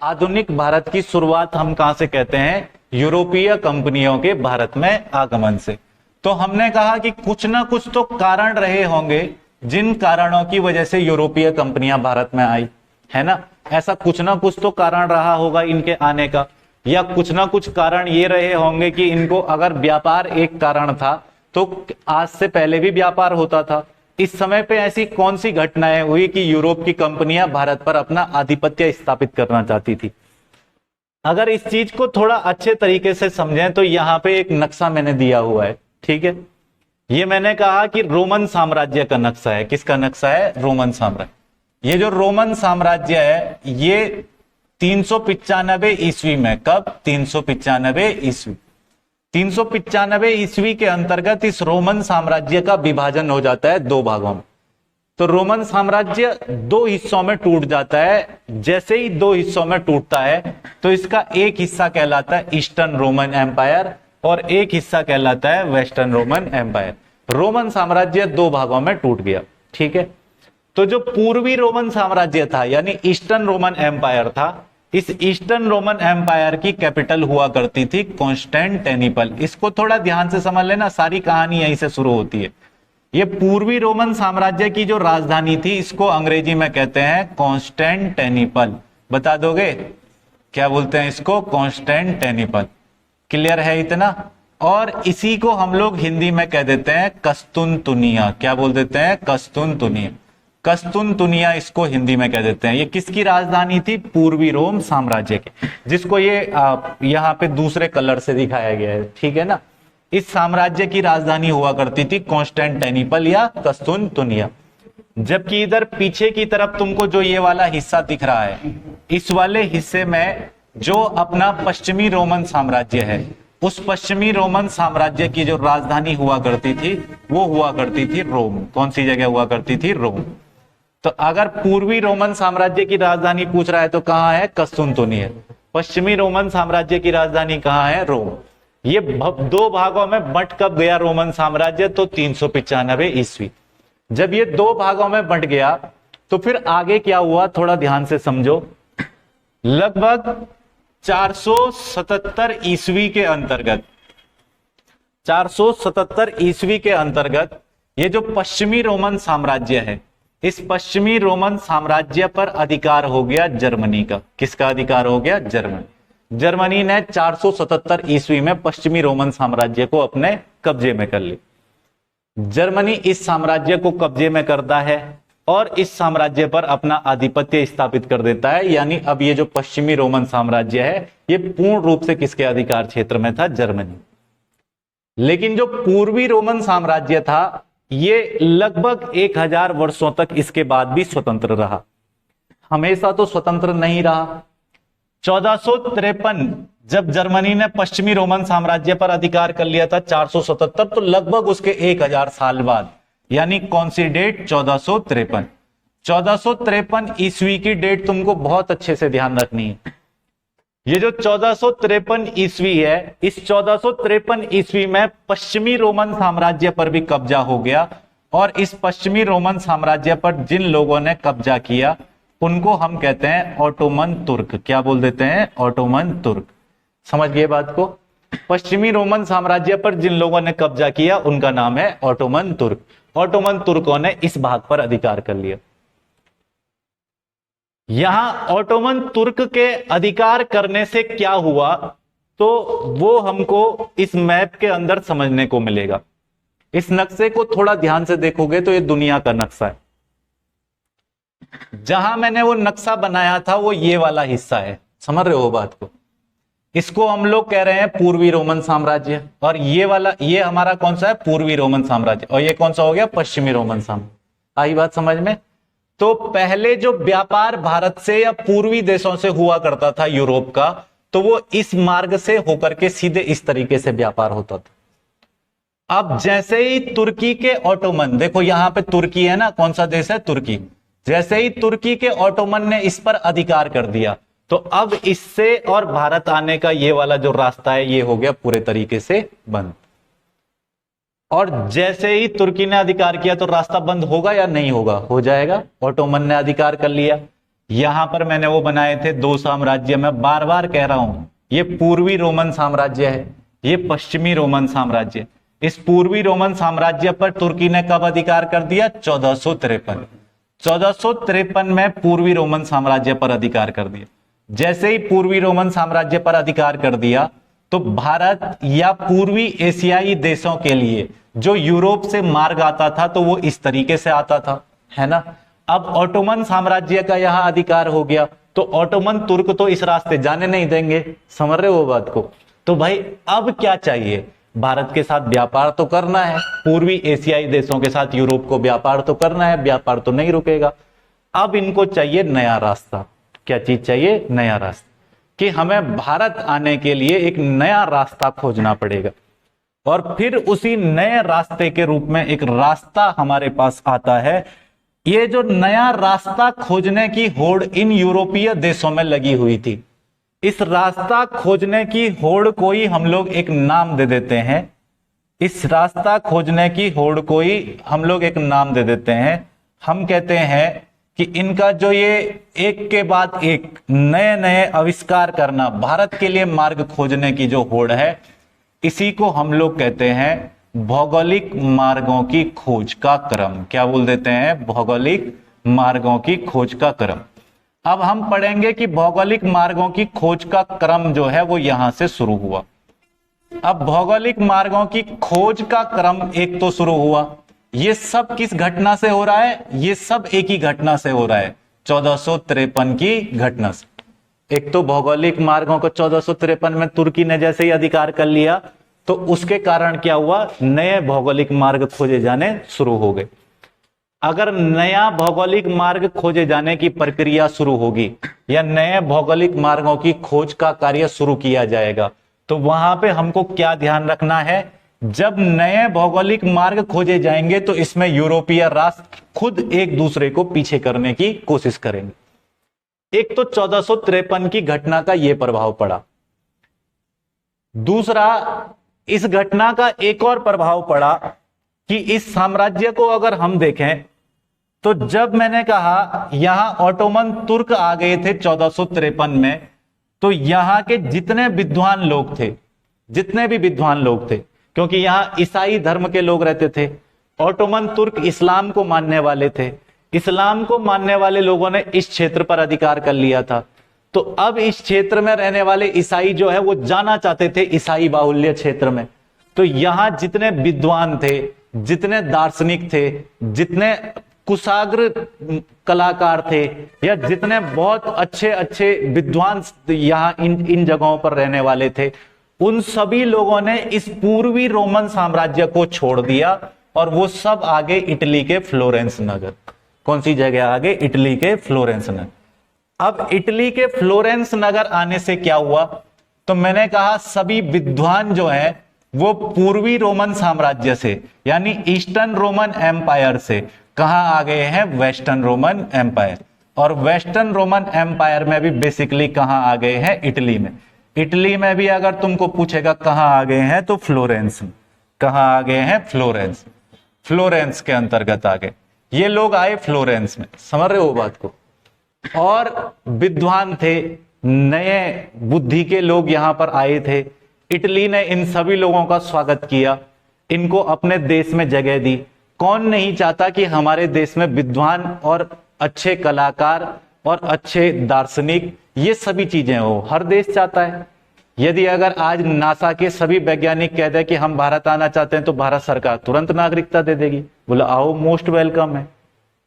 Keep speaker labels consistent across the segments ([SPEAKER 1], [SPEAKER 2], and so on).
[SPEAKER 1] आधुनिक भारत की शुरुआत हम कहां से कहते हैं? यूरोपीय कंपनियों के भारत में आगमन से। तो हमने कहा कि कुछ ना कुछ तो कारण रहे होंगे जिन कारणों की वजह से यूरोपीय कंपनियां भारत में आई, है ना। ऐसा कुछ ना कुछ तो कारण रहा होगा इनके आने का, या कुछ ना कुछ कारण ये रहे होंगे कि इनको, अगर व्यापार एक कारण था तो आज से पहले भी व्यापार होता था। इस समय पे ऐसी कौन सी घटनाएं हुई कि यूरोप की कंपनियां भारत पर अपना आधिपत्य स्थापित करना चाहती थी? अगर इस चीज को थोड़ा अच्छे तरीके से समझें तो यहां पे एक नक्शा मैंने दिया हुआ है, ठीक है। ये मैंने कहा कि रोमन साम्राज्य का नक्शा है। किसका नक्शा है? रोमन साम्राज्य। ये जो रोमन साम्राज्य है ये 395 ईस्वी में, कब? 395 ईस्वी। 395 ईस्वी के अंतर्गत इस रोमन साम्राज्य का विभाजन हो जाता है दो भागों में। तो रोमन साम्राज्य दो हिस्सों में टूट जाता है। जैसे ही दो हिस्सों में टूटता है तो इसका एक हिस्सा कहलाता है ईस्टर्न रोमन एम्पायर और एक हिस्सा कहलाता है वेस्टर्न रोमन एम्पायर। रोमन साम्राज्य दो भागों में टूट गया, ठीक है। तो जो पूर्वी रोमन साम्राज्य था यानी ईस्टर्न रोमन एम्पायर था, इस ईस्टर्न रोमन एम्पायर की कैपिटल हुआ करती थी कॉन्स्टेंटिनोपल। इसको थोड़ा ध्यान से समझ लेना, सारी कहानी यहीं से शुरू होती है। ये पूर्वी रोमन साम्राज्य की जो राजधानी थी इसको अंग्रेजी में कहते हैं कॉन्स्टेंटिनोपल। बता दोगे क्या बोलते हैं इसको? कॉन्स्टेंटिनोपल। क्लियर है इतना? और इसी को हम लोग हिंदी में कह देते हैं कस्तुनतुनिया। क्या बोल देते हैं? कस्तुनतुनिया। कस्तुनतुनिया इसको हिंदी में कह देते हैं। ये किसकी राजधानी थी? पूर्वी रोम साम्राज्य की, जिसको ये यहाँ पे दूसरे कलर से दिखाया गया है, ठीक है ना। इस साम्राज्य की राजधानी हुआ करती थी कॉन्स्टेंटिनोपल या कस्तुनतुनिया। जबकि इधर पीछे की तरफ तुमको जो ये वाला हिस्सा दिख रहा है, इस वाले हिस्से में जो अपना पश्चिमी रोमन साम्राज्य है, उस पश्चिमी रोमन साम्राज्य की जो राजधानी हुआ करती थी वो हुआ करती थी रोम। कौन सी जगह हुआ करती थी? रोम। तो अगर पूर्वी रोमन साम्राज्य की राजधानी पूछ रहा है तो कहां है? कस्तुनतुनिया। पश्चिमी रोमन साम्राज्य की राजधानी कहां है? रोम। ये दो भागों में बंट कब गया रोमन साम्राज्य? तो 395 ईस्वी। जब ये दो भागों में बंट गया तो फिर आगे क्या हुआ? थोड़ा ध्यान से समझो। लगभग 477 ईस्वी के अंतर्गत, 477 ईस्वी के अंतर्गत ये जो पश्चिमी रोमन साम्राज्य है, इस पश्चिमी रोमन साम्राज्य पर अधिकार हो गया जर्मनी का। किसका अधिकार हो गया? जर्मनी। जर्मनी ने 477 ईस्वी में पश्चिमी रोमन साम्राज्य को अपने कब्जे में कर ली। जर्मनी इस साम्राज्य को कब्जे में करता है और इस साम्राज्य पर अपना आधिपत्य स्थापित कर देता है। यानी अब ये जो पश्चिमी रोमन साम्राज्य है ये पूर्ण रूप से किसके अधिकार क्षेत्र में था? जर्मनी। लेकिन जो पूर्वी रोमन साम्राज्य था ये लगभग 1000 वर्षों तक इसके बाद भी स्वतंत्र रहा। हमेशा तो स्वतंत्र नहीं रहा। 1453 जब जर्मनी ने पश्चिमी रोमन साम्राज्य पर अधिकार कर लिया था 477, तो लगभग उसके 1000 साल बाद, यानी कौन सी डेट? 1453। 1453 ईस्वी की डेट तुमको बहुत अच्छे से ध्यान रखनी है। ये जो 1453 ईस्वी है, इस 1453 ईस्वी में पश्चिमी रोमन साम्राज्य पर भी कब्जा हो गया और इस पश्चिमी रोमन साम्राज्य पर जिन लोगों ने कब्जा किया उनको हम कहते हैं ऑटोमन तुर्क। क्या बोल देते हैं? ऑटोमन तुर्क। समझ गए बात को? पश्चिमी रोमन साम्राज्य पर जिन लोगों ने कब्जा किया उनका नाम है ऑटोमन तुर्क। ऑटोमन तुर्कों ने इस भाग पर अधिकार कर लिया। यहां ऑटोमन तुर्क के अधिकार करने से क्या हुआ तो वो हमको इस मैप के अंदर समझने को मिलेगा। इस नक्शे को थोड़ा ध्यान से देखोगे तो ये दुनिया का नक्शा है। जहां मैंने वो नक्शा बनाया था वो ये वाला हिस्सा है। समझ रहे हो बात को? इसको हम लोग कह रहे हैं पूर्वी रोमन साम्राज्य, और ये वाला, ये हमारा कौन सा है? पूर्वी रोमन साम्राज्य। और ये कौन सा हो गया? पश्चिमी रोमन साम्राज्य। आई बात समझ में? तो पहले जो व्यापार भारत से या पूर्वी देशों से हुआ करता था यूरोप का, तो वो इस मार्ग से होकर के सीधे इस तरीके से व्यापार होता था। अब जैसे ही तुर्की के ऑटोमन, देखो यहां पे तुर्की है ना, कौन सा देश है? तुर्की। जैसे ही तुर्की के ऑटोमन ने इस पर अधिकार कर दिया तो अब इससे और भारत आने का ये वाला जो रास्ता है ये हो गया पूरे तरीके से बंद। और जैसे ही तुर्की ने अधिकार किया तो रास्ता बंद होगा या नहीं होगा? हो जाएगा। ऑटोमन ने अधिकार कर लिया। यहां पर मैंने वो बनाए थे दो साम्राज्य। मैं बार बार कह रहा हूं, ये पूर्वी रोमन साम्राज्य है, ये पश्चिमी रोमन साम्राज्य। इस पूर्वी रोमन साम्राज्य पर तुर्की ने कब अधिकार कर दिया? 1453। 1453 में पूर्वी रोमन साम्राज्य पर अधिकार कर दिया। जैसे ही पूर्वी रोमन साम्राज्य पर अधिकार कर दिया तो भारत या पूर्वी एशियाई देशों के लिए जो यूरोप से मार्ग आता था तो वो इस तरीके से आता था, है ना। अब ऑटोमन साम्राज्य का यहां अधिकार हो गया तो ऑटोमन तुर्क तो इस रास्ते जाने नहीं देंगे, समझ रहे हो बात को। तो भाई अब क्या चाहिए? भारत के साथ व्यापार तो करना है, पूर्वी एशियाई देशों के साथ यूरोप को व्यापार तो करना है, व्यापार तो नहीं रुकेगा। अब इनको चाहिए नया रास्ता। क्या चीज चाहिए? नया रास्ता, कि हमें भारत आने के लिए एक नया रास्ता खोजना पड़ेगा। और फिर उसी नए रास्ते के रूप में एक रास्ता हमारे पास आता है। ये जो नया रास्ता खोजने की होड़ इन यूरोपीय देशों में लगी हुई थी, इस रास्ता खोजने की होड़ को ही हम लोग एक नाम दे देते हैं। इस रास्ता खोजने की होड़ को ही हम लोग एक नाम दे देते हैं। हम कहते हैं कि इनका जो ये एक के बाद एक नए नए आविष्कार करना, भारत के लिए मार्ग खोजने की जो होड़ है, इसी को हम लोग कहते हैं भौगोलिक मार्गों की खोज का क्रम। क्या बोल देते हैं? भौगोलिक मार्गों की खोज का क्रम। अब हम पढ़ेंगे कि भौगोलिक मार्गों की खोज का क्रम जो है वो यहां से शुरू हुआ। अब भौगोलिक मार्गों की खोज का क्रम एक तो शुरू हुआ, ये सब किस घटना से हो रहा है? ये सब एक ही घटना से हो रहा है, 1453 की घटना से। एक तो भौगोलिक मार्गों को 1453 में तुर्की ने जैसे ही अधिकार कर लिया तो उसके कारण क्या हुआ? नए भौगोलिक मार्ग खोजे जाने शुरू हो गए। अगर नया भौगोलिक मार्ग खोजे जाने की प्रक्रिया शुरू होगी या नए भौगोलिक मार्गों की खोज का कार्य शुरू किया जाएगा तो वहां पे हमको क्या ध्यान रखना है? जब नए भौगोलिक मार्ग खोजे जाएंगे तो इसमें यूरोपीय राष्ट्र खुद एक दूसरे को पीछे करने की कोशिश करेंगे। एक तो 1453 की घटना का यह प्रभाव पड़ा। दूसरा, इस घटना का एक और प्रभाव पड़ा कि इस साम्राज्य को अगर हम देखें तो जब मैंने कहा यहां ऑटोमन तुर्क आ गए थे 1453 में, तो यहां के जितने विद्वान लोग थे, जितने भी विद्वान लोग थे, क्योंकि यहां ईसाई धर्म के लोग रहते थे, ऑटोमन तुर्क इस्लाम को मानने वाले थे, इस्लाम को मानने वाले लोगों ने इस क्षेत्र पर अधिकार कर लिया था। तो अब इस क्षेत्र में रहने वाले ईसाई जो है वो जाना चाहते थे ईसाई बाहुल्य क्षेत्र में। तो यहां जितने विद्वान थे, जितने दार्शनिक थे, जितने कुशाग्र कलाकार थे या जितने बहुत अच्छे अच्छे विद्वान यहां इन जगहों पर रहने वाले थे, उन सभी लोगों ने इस पूर्वी रोमन साम्राज्य को छोड़ दिया और वो सब आगे इटली के फ्लोरेंस नगर। कौन सी जगह आगे? इटली के फ्लोरेंस नगर। अब इटली के फ्लोरेंस नगर आने से क्या हुआ? तो मैंने कहा सभी विद्वान जो हैं वो पूर्वी रोमन साम्राज्य से यानी ईस्टर्न रोमन एम्पायर से कहां आ गए हैं? Western Roman empire. और वेस्टर्न रोमन एम्पायर में भी बेसिकली कहां आ गए हैं? इटली में। इटली में भी अगर तुमको पूछेगा कहां आ गए हैं तो फ्लोरेंस में। कहां आ गए हैं? फ्लोरेंस। फ्लोरेंस के अंतर्गत आ गए ये लोग, आए फ्लोरेंस में। समझ रहे हो बात को? और विद्वान थे, नए बुद्धि के लोग यहां पर आए थे। इटली ने इन सभी लोगों का स्वागत किया, इनको अपने देश में जगह दी। कौन नहीं चाहता कि हमारे देश में विद्वान और अच्छे कलाकार और अच्छे दार्शनिक ये सभी चीजें हो? हर देश चाहता है। यदि अगर आज नासा के सभी वैज्ञानिक कह दे कि हम भारत आना चाहते हैं तो भारत सरकार तुरंत नागरिकता दे देगी, बोला आओ, मोस्ट वेलकम है।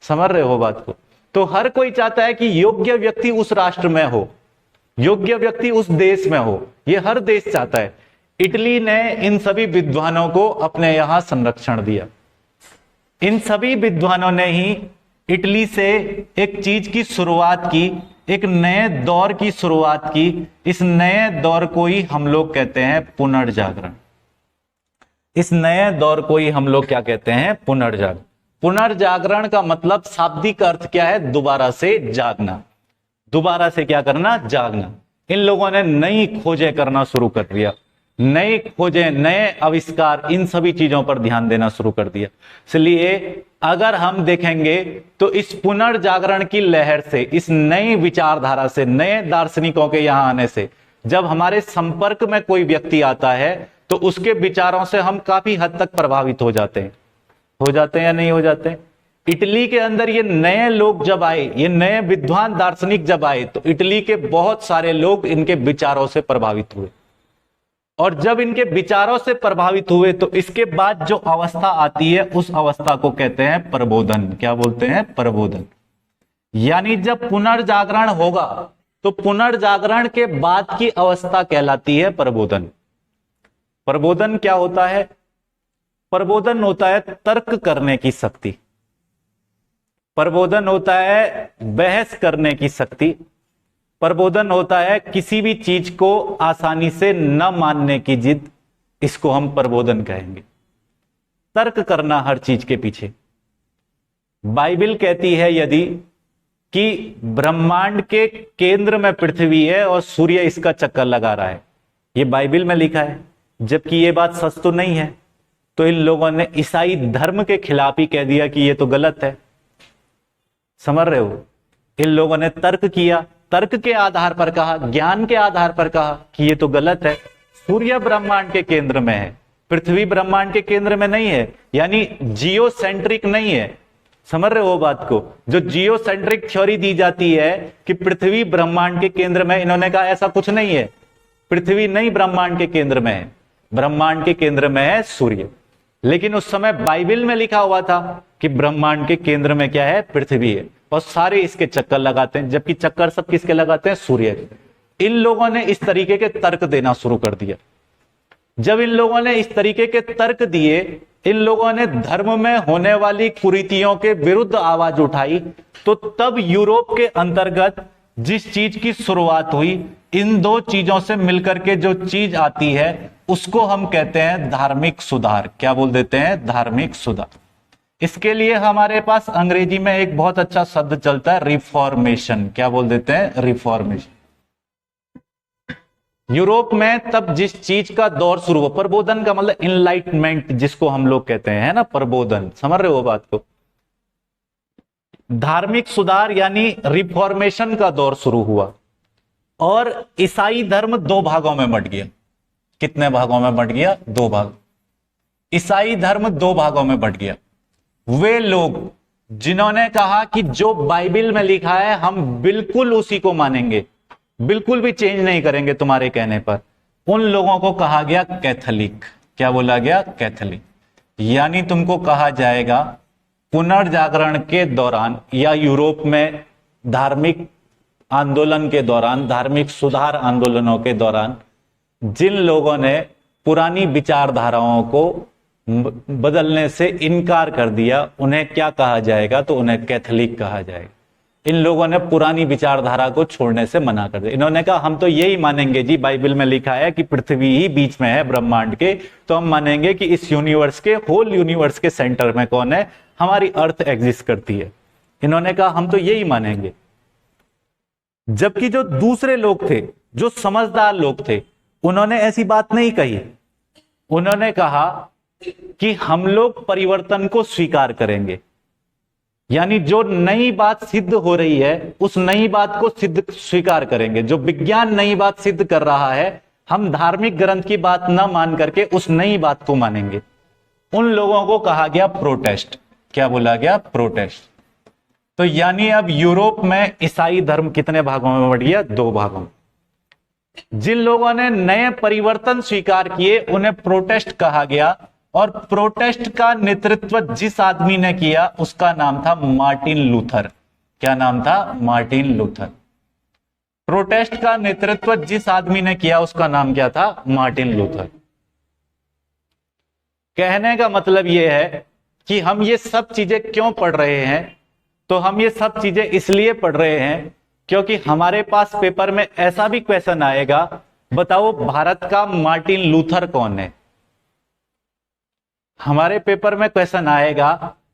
[SPEAKER 1] समझ रहे हो बात को? तो हर कोई चाहता है कि योग्य व्यक्ति उस राष्ट्र में हो, योग्य व्यक्ति उस देश में हो, ये हर देश चाहता है। इटली ने इन सभी विद्वानों को अपने यहां संरक्षण दिया। इन सभी विद्वानों ने ही इटली से एक चीज की शुरुआत की, एक नए दौर की शुरुआत की। इस नए दौर को ही हम लोग कहते हैं पुनर्जागरण। इस नए दौर को ही हम लोग क्या कहते हैं? पुनर्जागरण। पुनर्जागरण का मतलब शाब्दिक अर्थ क्या है? दोबारा से जागना। दोबारा से क्या करना? जागना। इन लोगों ने नई खोजें करना शुरू कर दिया। नई खोजें, नए आविष्कार, इन सभी चीजों पर ध्यान देना शुरू कर दिया। इसलिए अगर हम देखेंगे तो इस पुनर्जागरण की लहर से, इस नई विचारधारा से, नए दार्शनिकों के यहां आने से जब हमारे संपर्क में कोई व्यक्ति आता है तो उसके विचारों से हम काफी हद तक प्रभावित हो जाते हैं या नहीं हो जाते हैं। इटली के अंदर ये नए लोग जब आए, ये नए विद्वान दार्शनिक जब आए, तो इटली के बहुत सारे लोग इनके विचारों से प्रभावित हुए, और जब इनके विचारों से प्रभावित हुए तो इसके बाद जो अवस्था आती है उस अवस्था को कहते हैं प्रबोधन। क्या बोलते हैं? प्रबोधन। यानी जब पुनर्जागरण होगा तो पुनर्जागरण के बाद की अवस्था कहलाती है प्रबोधन। प्रबोधन क्या होता है? प्रबोधन होता है तर्क करने की शक्ति, प्रबोधन होता है बहस करने की शक्ति, प्रबोधन होता है किसी भी चीज को आसानी से न मानने की जिद, इसको हम प्रबोधन कहेंगे। तर्क करना हर चीज के पीछे। बाइबल कहती है यदि कि ब्रह्मांड के केंद्र में पृथ्वी है और सूर्य इसका चक्कर लगा रहा है, ये बाइबल में लिखा है, जबकि ये बात सच तो नहीं है, तो इन लोगों ने ईसाई धर्म के खिलाफ ही कह दिया कि ये तो गलत है। समझ रहे हो? इन लोगों ने तर्क किया, तर्क के आधार पर कहा, ज्ञान के आधार पर कहा कि ये तो गलत है। सूर्य ब्रह्मांड के केंद्र में है, पृथ्वी ब्रह्मांड के केंद्र में नहीं है, यानी जियोसेंट्रिक नहीं है। समझ रहे हो बात को? जो जियोसेंट्रिक थ्योरी दी जाती है कि पृथ्वी ब्रह्मांड के केंद्र में, इन्होंने कहा ऐसा कुछ नहीं है, पृथ्वी नहीं ब्रह्मांड के केंद्र में है, ब्रह्मांड के केंद्र में है सूर्य। लेकिन उस समय बाइबल में लिखा हुआ था कि ब्रह्मांड के केंद्र में क्या है? पृथ्वी है, और सारे इसके चक्कर लगाते हैं, जबकि चक्कर सब किसके लगाते हैं? सूर्य के। इन लोगों ने इस तरीके के तर्क देना शुरू कर दिया। जब इन लोगों ने इस तरीके के तर्क दिए, इन लोगों ने धर्म में होने वाली कुरीतियों के विरुद्ध आवाज उठाई, तो तब यूरोप के अंतर्गत जिस चीज की शुरुआत हुई, इन दो चीजों से मिलकर के जो चीज आती है उसको हम कहते हैं धार्मिक सुधार। क्या बोल देते हैं? धार्मिक सुधार। इसके लिए हमारे पास अंग्रेजी में एक बहुत अच्छा शब्द चलता है, रिफॉर्मेशन। क्या बोल देते हैं? रिफॉर्मेशन। यूरोप में तब जिस चीज का दौर शुरू हुआ, प्रबोधन का मतलब इनलाइटमेंट जिसको हम लोग कहते हैं, है ना, प्रबोधन। समझ रहे हो बात को? धार्मिक सुधार यानी रिफॉर्मेशन का दौर शुरू हुआ, और ईसाई धर्म दो भागों में बंट गया। कितने भागों में बंट गया? दो भाग। ईसाई धर्म दो भागों में बंट गया। वे लोग जिन्होंने कहा कि जो बाइबल में लिखा है हम बिल्कुल उसी को मानेंगे, बिल्कुल भी चेंज नहीं करेंगे तुम्हारे कहने पर, उन लोगों को कहा गया कैथोलिक। क्या बोला गया? कैथोलिक। यानी तुमको कहा जाएगा पुनर्जागरण के दौरान या यूरोप में धार्मिक आंदोलन के दौरान, धार्मिक सुधार आंदोलनों के दौरान जिन लोगों ने पुरानी विचारधाराओं को बदलने से इनकार कर दिया, उन्हें क्या कहा जाएगा? तो उन्हें कैथोलिक कहा जाएगा। इन लोगों ने पुरानी विचारधारा को छोड़ने से मना कर दिया। इन्होंने कहा हम तो यही मानेंगे जी, बाइबल में लिखा है कि पृथ्वी ही बीच में है ब्रह्मांड के, तो हम मानेंगे कि इस यूनिवर्स के, होल यूनिवर्स के सेंटर में कौन है? हमारी अर्थ एग्जिस्ट करती है। इन्होंने कहा हम तो यही मानेंगे। जबकि जो दूसरे लोग थे, जो समझदार लोग थे, उन्होंने ऐसी बात नहीं कही। उन्होंने कहा कि हम लोग परिवर्तन को स्वीकार करेंगे, यानी जो नई बात सिद्ध हो रही है उस नई बात को स्वीकार करेंगे। जो विज्ञान नई बात सिद्ध कर रहा है, हम धार्मिक ग्रंथ की बात न मान करके उस नई बात को मानेंगे। उन लोगों को कहा गया प्रोटेस्ट। क्या बोला गया? प्रोटेस्ट। तो यानी अब यूरोप में ईसाई धर्म कितने भागों में बंट गया? दो भागों में। जिन लोगों ने नए परिवर्तन स्वीकार किए उन्हें प्रोटेस्ट कहा गया, और प्रोटेस्ट का नेतृत्व जिस आदमी ने किया उसका नाम था मार्टिन लूथर। क्या नाम था? Martin Luther. प्रोटेस्ट का नेतृत्व जिस आदमी ने किया उसका नाम क्या था? Martin Luther. कहने का मतलब यह है कि हम ये सब चीजें क्यों पढ़ रहे हैं? तो हम ये सब चीजें इसलिए पढ़ रहे हैं क्योंकि हमारे पास पेपर में ऐसा भी क्वेश्चन आएगा, बताओ भारत का मार्टिन लूथर कौन है? हमारे पेपर में क्वेश्चन आएगा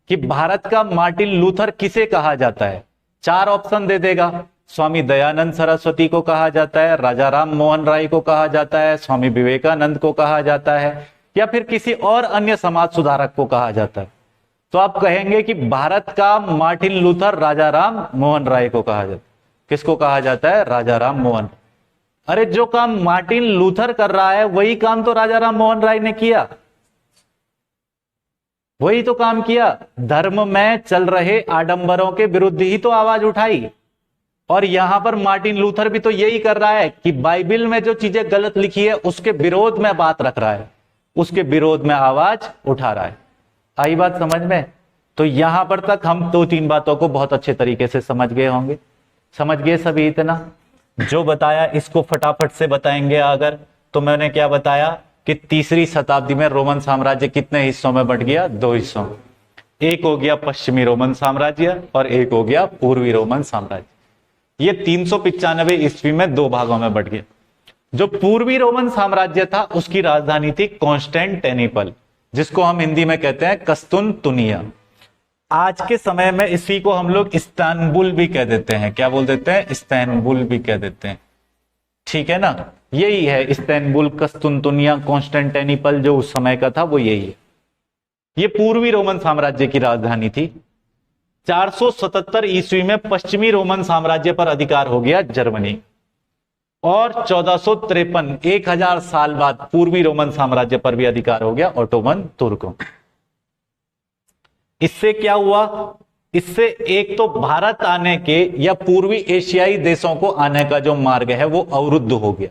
[SPEAKER 1] कि भारत का मार्टिन लूथर किसे कहा जाता है? चार ऑप्शन दे देगा, स्वामी दयानंद सरस्वती को कहा जाता है, राजा राम मोहन राय को कहा जाता है, स्वामी विवेकानंद को कहा जाता है, या फिर किसी और अन्य समाज सुधारक को कहा जाता है? तो आप कहेंगे कि भारत का मार्टिन लूथर राजा राम मोहन राय को कहा जाता है। किसको कहा जाता है? राजा राम मोहन। अरे जो काम मार्टिन लूथर कर रहा है वही काम तो राजा राम मोहन राय ने किया, वही तो काम किया। धर्म में चल रहे आडंबरों के विरुद्ध ही तो आवाज उठाई। और यहां पर मार्टिन लूथर भी तो यही कर रहा है कि बाइबल में जो चीजें गलत लिखी है उसके विरोध में बात रख रहा है, उसके विरोध में आवाज उठा रहा है। आई बात समझ में? तो यहां पर तक हम दो तीन बातों को बहुत अच्छे तरीके से समझ गए होंगे। समझ गए सभी? इतना जो बताया इसको फटाफट से बताएंगे। अगर तो मैंने क्या बताया कि तीसरी शताब्दी में रोमन साम्राज्य कितने हिस्सों में बंट गया? दो हिस्सों में। एक हो गया पश्चिमी रोमन साम्राज्य और एक हो गया पूर्वी रोमन साम्राज्य। ये 395 ईस्वी में दो भागों में बंट गया। जो पूर्वी रोमन साम्राज्य था उसकी राजधानी थी कॉन्स्टेंटिनोपल, जिसको हम हिंदी में कहते हैं कस्तुनतुनिया। आज के समय में इसी को हम लोग इस्तांबुल भी कह देते हैं। क्या बोल देते हैं? इस्तांबुल भी कह देते हैं। ठीक है ना? यही है इस्तांबुल, कस्तुनतुनिया, कॉन्स्टेंटिनोपल जो उस समय का था वो यही है। ये पूर्वी रोमन साम्राज्य की राजधानी थी। 477 ईस्वी में पश्चिमी रोमन साम्राज्य पर अधिकार हो गया जर्मनी, और 1453 1000 साल बाद पूर्वी रोमन साम्राज्य पर भी अधिकार हो गया ओटोमन तुर्कों। इससे क्या हुआ? इससे एक तो भारत आने के या पूर्वी एशियाई देशों को आने का जो मार्ग है वो अवरुद्ध हो गया,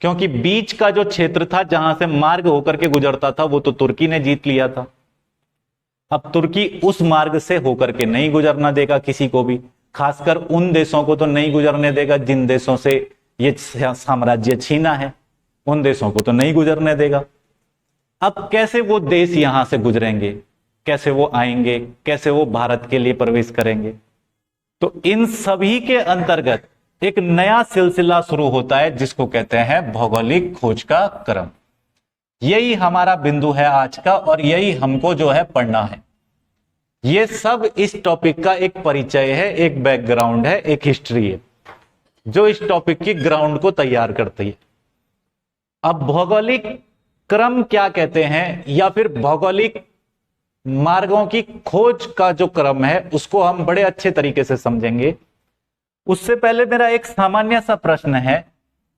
[SPEAKER 1] क्योंकि बीच का जो क्षेत्र था जहां से मार्ग होकर के गुजरता था वो तो तुर्की ने जीत लिया था। अब तुर्की उस मार्ग से होकर के नहीं गुजरना देगा किसी को भी, खासकर उन देशों को तो नहीं गुजरने देगा जिन देशों से ये साम्राज्य छीना है, उन देशों को तो नहीं गुजरने देगा। अब कैसे वो देश यहां से गुजरेंगे, कैसे वो आएंगे, कैसे वो भारत के लिए प्रवेश करेंगे? तो इन सभी के अंतर्गत एक नया सिलसिला शुरू होता है जिसको कहते हैं भौगोलिक खोज का क्रम। यही हमारा बिंदु है आज का, और यही हमको जो है पढ़ना है। ये सब इस टॉपिक का एक परिचय है, एक बैकग्राउंड है, एक हिस्ट्री है जो इस टॉपिक की ग्राउंड को तैयार करती है। अब भौगोलिक क्रम क्या कहते हैं, या फिर भौगोलिक मार्गों की खोज का जो क्रम है उसको हम बड़े अच्छे तरीके से समझेंगे। उससे पहले मेरा एक सामान्य सा प्रश्न है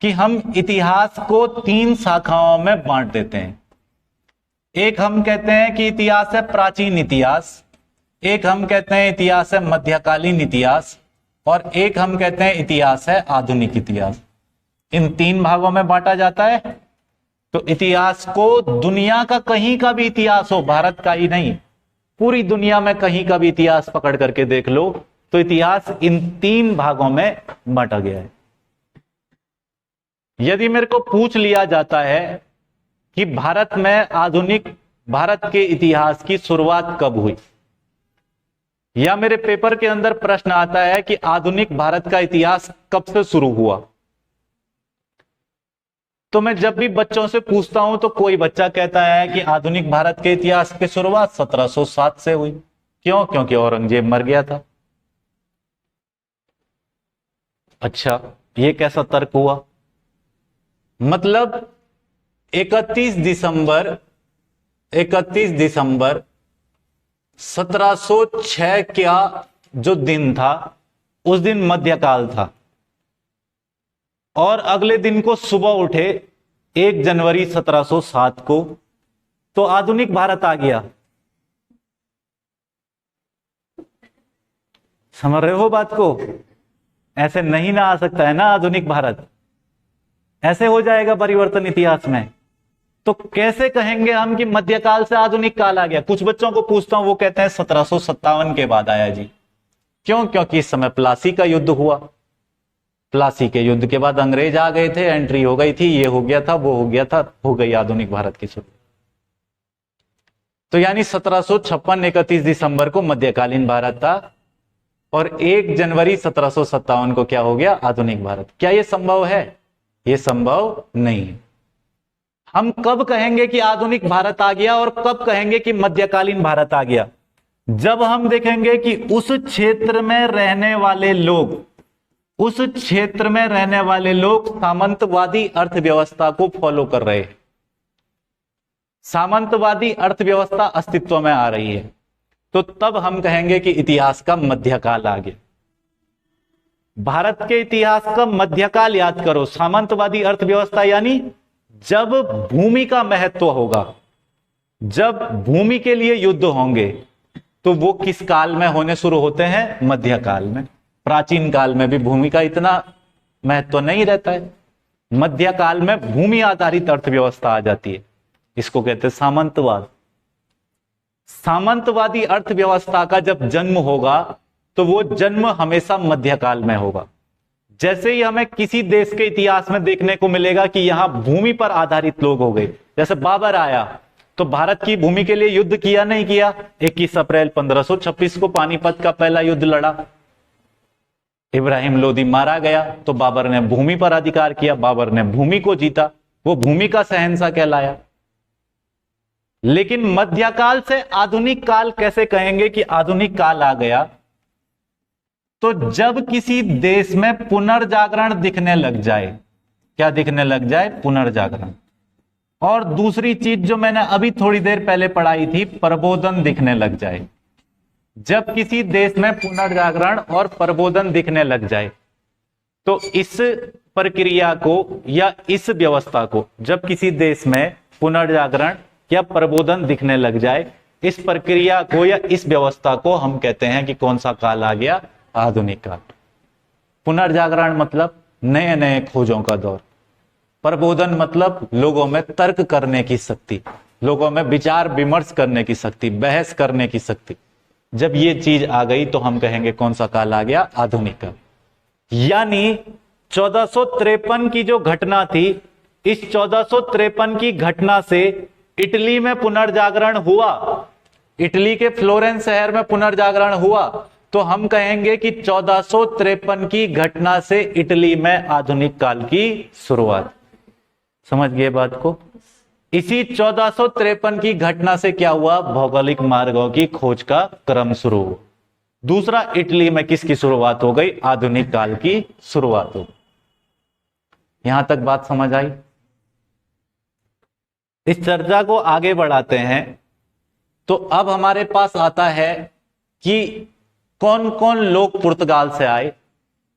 [SPEAKER 1] कि हम इतिहास को 3 शाखाओं में बांट देते हैं। एक हम कहते हैं कि इतिहास है प्राचीन इतिहास, एक हम कहते हैं इतिहास है मध्यकालीन इतिहास, और एक हम कहते हैं इतिहास है आधुनिक इतिहास। इन 3 भागों में बांटा जाता है। तो इतिहास को दुनिया का कहीं का भी इतिहास हो, भारत का ही नहीं, पूरी दुनिया में कहीं का भी इतिहास पकड़ करके देख लो तो इतिहास इन 3 भागों में बांटा गया है। यदि मेरे को पूछ लिया जाता है कि भारत में भारत के इतिहास की शुरुआत कब हुई, या मेरे पेपर के अंदर प्रश्न आता है कि आधुनिक भारत का इतिहास कब से शुरू हुआ, तो मैं जब भी बच्चों से पूछता हूं तो कोई बच्चा कहता है कि आधुनिक भारत के इतिहास की शुरुआत 1707 से हुई। क्यों? क्योंकि औरंगजेब मर गया था। अच्छा, ये कैसा तर्क हुआ? मतलब 31 दिसंबर 1706 का जो दिन था उस दिन मध्यकाल था, और अगले दिन को सुबह उठे 1 जनवरी 1707 को तो आधुनिक भारत आ गया। समझ रहे हो बात को? ऐसे नहीं ना आ सकता है ना आधुनिक भारत, ऐसे हो जाएगा परिवर्तन इतिहास में। तो कैसे कहेंगे हम कि मध्यकाल से आधुनिक काल आ गया? कुछ बच्चों को पूछता हूं वो कहते हैं 1757 के बाद आया जी। क्यों? क्योंकि इस समय प्लासी का युद्ध हुआ, प्लासी के युद्ध के बाद अंग्रेज आ गए थे, एंट्री हो गई थी, ये हो गया था, वो हो गया था, हो गई आधुनिक भारत की शुरुआत। तो यानी 1756 31 दिसंबर को मध्यकालीन भारत था, और 1 जनवरी 1757 को क्या हो गया? आधुनिक भारत। क्या ये संभव है? ये संभव नहीं है। हम कब कहेंगे कि आधुनिक भारत आ गया और कब कहेंगे कि मध्यकालीन भारत आ गया? जब हम देखेंगे कि उस क्षेत्र में रहने वाले लोग उस क्षेत्र में रहने वाले लोग सामंतवादी अर्थव्यवस्था को फॉलो कर रहे हैं। सामंतवादी अर्थव्यवस्था अस्तित्व में आ रही है, तो तब हम कहेंगे कि इतिहास का मध्यकाल आ गया। भारत के इतिहास का मध्यकाल याद करो, सामंतवादी अर्थव्यवस्था यानी जब भूमि का महत्व होगा, जब भूमि के लिए युद्ध होंगे, तो वो किस काल में होने शुरू होते हैं? मध्यकाल में। प्राचीन काल में भी भूमि का इतना महत्व नहीं रहता है, मध्यकाल में भूमि आधारित अर्थव्यवस्था आ जाती है, इसको कहते हैं सामंतवाद। सामंतवादी अर्थव्यवस्था का जब जन्म होगा तो वो जन्म हमेशा मध्यकाल में होगा। जैसे ही हमें किसी देश के इतिहास में देखने को मिलेगा कि यहां भूमि पर आधारित लोग हो गए, जैसे बाबर आया तो भारत की भूमि के लिए युद्ध किया नहीं किया? 21 अप्रैल 1526 को पानीपत का पहला युद्ध लड़ा, इब्राहिम लोदी मारा गया, तो बाबर ने भूमि पर अधिकार किया, बाबर ने भूमि को जीता, वो भूमि का शहंशाह कहलाया। लेकिन मध्यकाल से आधुनिक काल कैसे कहेंगे कि आधुनिक काल आ गया? तो जब किसी देश में पुनर्जागरण दिखने लग जाए। क्या दिखने लग जाए? पुनर्जागरण। और दूसरी चीज जो मैंने अभी थोड़ी देर पहले पढ़ाई थी, प्रबोधन दिखने लग जाए। जब किसी देश में पुनर्जागरण और प्रबोधन दिखने लग जाए, तो इस प्रक्रिया को या इस व्यवस्था को, जब किसी देश में पुनर्जागरण या प्रबोधन दिखने लग जाए, इस प्रक्रिया को या इस व्यवस्था को हम कहते हैं कि कौन सा काल आ गया? आधुनिक काल। पुनर्जागरण मतलब नए नए खोजों का दौर, प्रबोधन मतलब लोगों में तर्क करने की शक्ति, लोगों में विचार विमर्श करने की शक्ति, बहस करने की शक्ति। जब ये चीज आ गई तो हम कहेंगे कौन सा काल आ गया? आधुनिक काल। यानी 1453 की जो घटना थी, इस 1453 की घटना से इटली में पुनर्जागरण हुआ, इटली के फ्लोरेंस शहर में पुनर्जागरण हुआ, तो हम कहेंगे कि 1453 की घटना से इटली में आधुनिक काल की शुरुआत। समझ गए बात को? इसी 1453 की घटना से क्या हुआ? भौगोलिक मार्गों की खोज का क्रम शुरू हुआ। दूसरा, इटली में किसकी शुरुआत हो गई? आधुनिक काल की शुरुआत हो गई। यहां तक बात समझ आई? इस चर्चा को आगे बढ़ाते हैं। तो अब हमारे पास आता है कि कौन कौन लोग पुर्तगाल से आए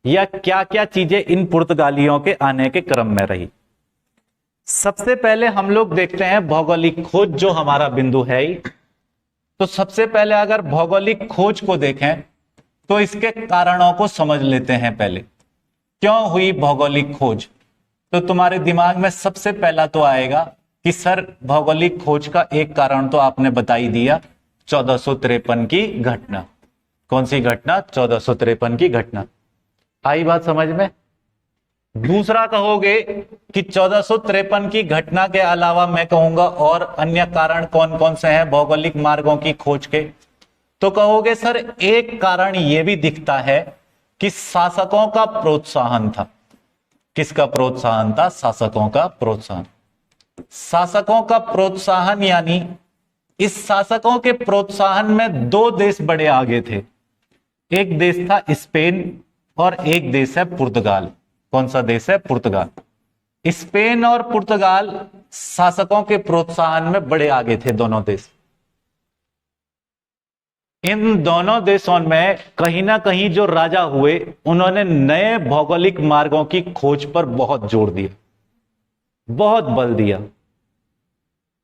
[SPEAKER 1] या क्या क्या चीजें इन पुर्तगालियों के आने के क्रम में रही। सबसे पहले हम लोग देखते हैं भौगोलिक खोज, जो हमारा बिंदु है ही। तो सबसे पहले अगर भौगोलिक खोज को देखें तो इसके कारणों को समझ लेते हैं। पहले क्यों हुई भौगोलिक खोज? तो तुम्हारे दिमाग में सबसे पहला तो आएगा कि सर भौगोलिक खोज का एक कारण तो आपने बता ही दिया, 1453 की घटना। कौन सी घटना? 1453 की घटना। आई बात समझ में? दूसरा कहोगे कि 1453 की घटना के अलावा मैं कहूंगा और अन्य कारण कौन कौन से हैं भौगोलिक मार्गों की खोज के? तो कहोगे सर एक कारण यह भी दिखता है कि शासकों का प्रोत्साहन था। किसका प्रोत्साहन था? शासकों का प्रोत्साहन। शासकों का प्रोत्साहन यानी इस शासकों के प्रोत्साहन में दो देश बड़े आगे थे। एक देश था स्पेन और एक देश है पुर्तगाल। कौन सा देश है? पुर्तगाल। स्पेन और पुर्तगाल शासकों के प्रोत्साहन में बड़े आगे थे दोनों देश। इन दोनों देशों में कहीं ना कहीं जो राजा हुए, उन्होंने नए भौगोलिक मार्गों की खोज पर बहुत जोर दिया, बहुत बल दिया।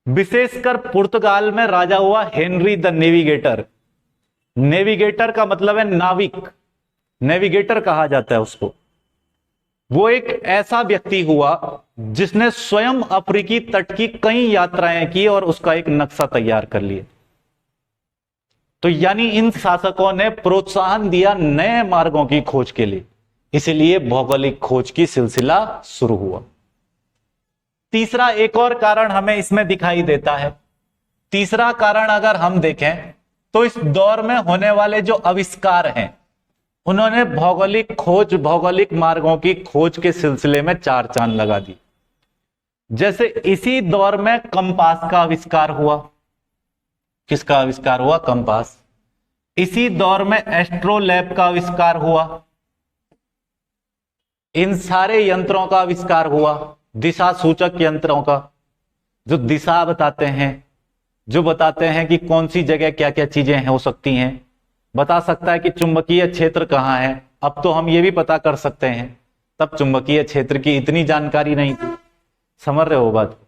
[SPEAKER 1] विशेषकर पुर्तगाल में राजा हुआ हेनरी द नेविगेटर। नेविगेटर का मतलब है नाविक, नेविगेटर कहा जाता है उसको। वो एक ऐसा व्यक्ति हुआ जिसने स्वयं अफ्रीकी तट की कई यात्राएं की और उसका एक नक्शा तैयार कर लिया। तो यानी इन शासकों ने प्रोत्साहन दिया नए मार्गों की खोज के लिए, इसलिए भौगोलिक खोज की सिलसिला शुरू हुआ। तीसरा एक और कारण हमें इसमें दिखाई देता है। तीसरा कारण अगर हम देखें तो इस दौर में होने वाले जो आविष्कार हैं, उन्होंने भौगोलिक खोज, भौगोलिक मार्गों की खोज के सिलसिले में चार चांद लगा दी। जैसे इसी दौर में कंपास का आविष्कार हुआ। किसका आविष्कार हुआ? कंपास। इसी दौर में एस्ट्रोलैब का आविष्कार हुआ। इन सारे यंत्रों का आविष्कार हुआ, दिशा सूचक यंत्रों का, जो दिशा बताते हैं, जो बताते हैं कि कौन सी जगह क्या क्या चीजें हो सकती हैं, बता सकता है कि चुंबकीय क्षेत्र कहाँ है। अब तो हम ये भी पता कर सकते हैं, तब चुंबकीय क्षेत्र की इतनी जानकारी नहीं थी। समझ रहे हो बात?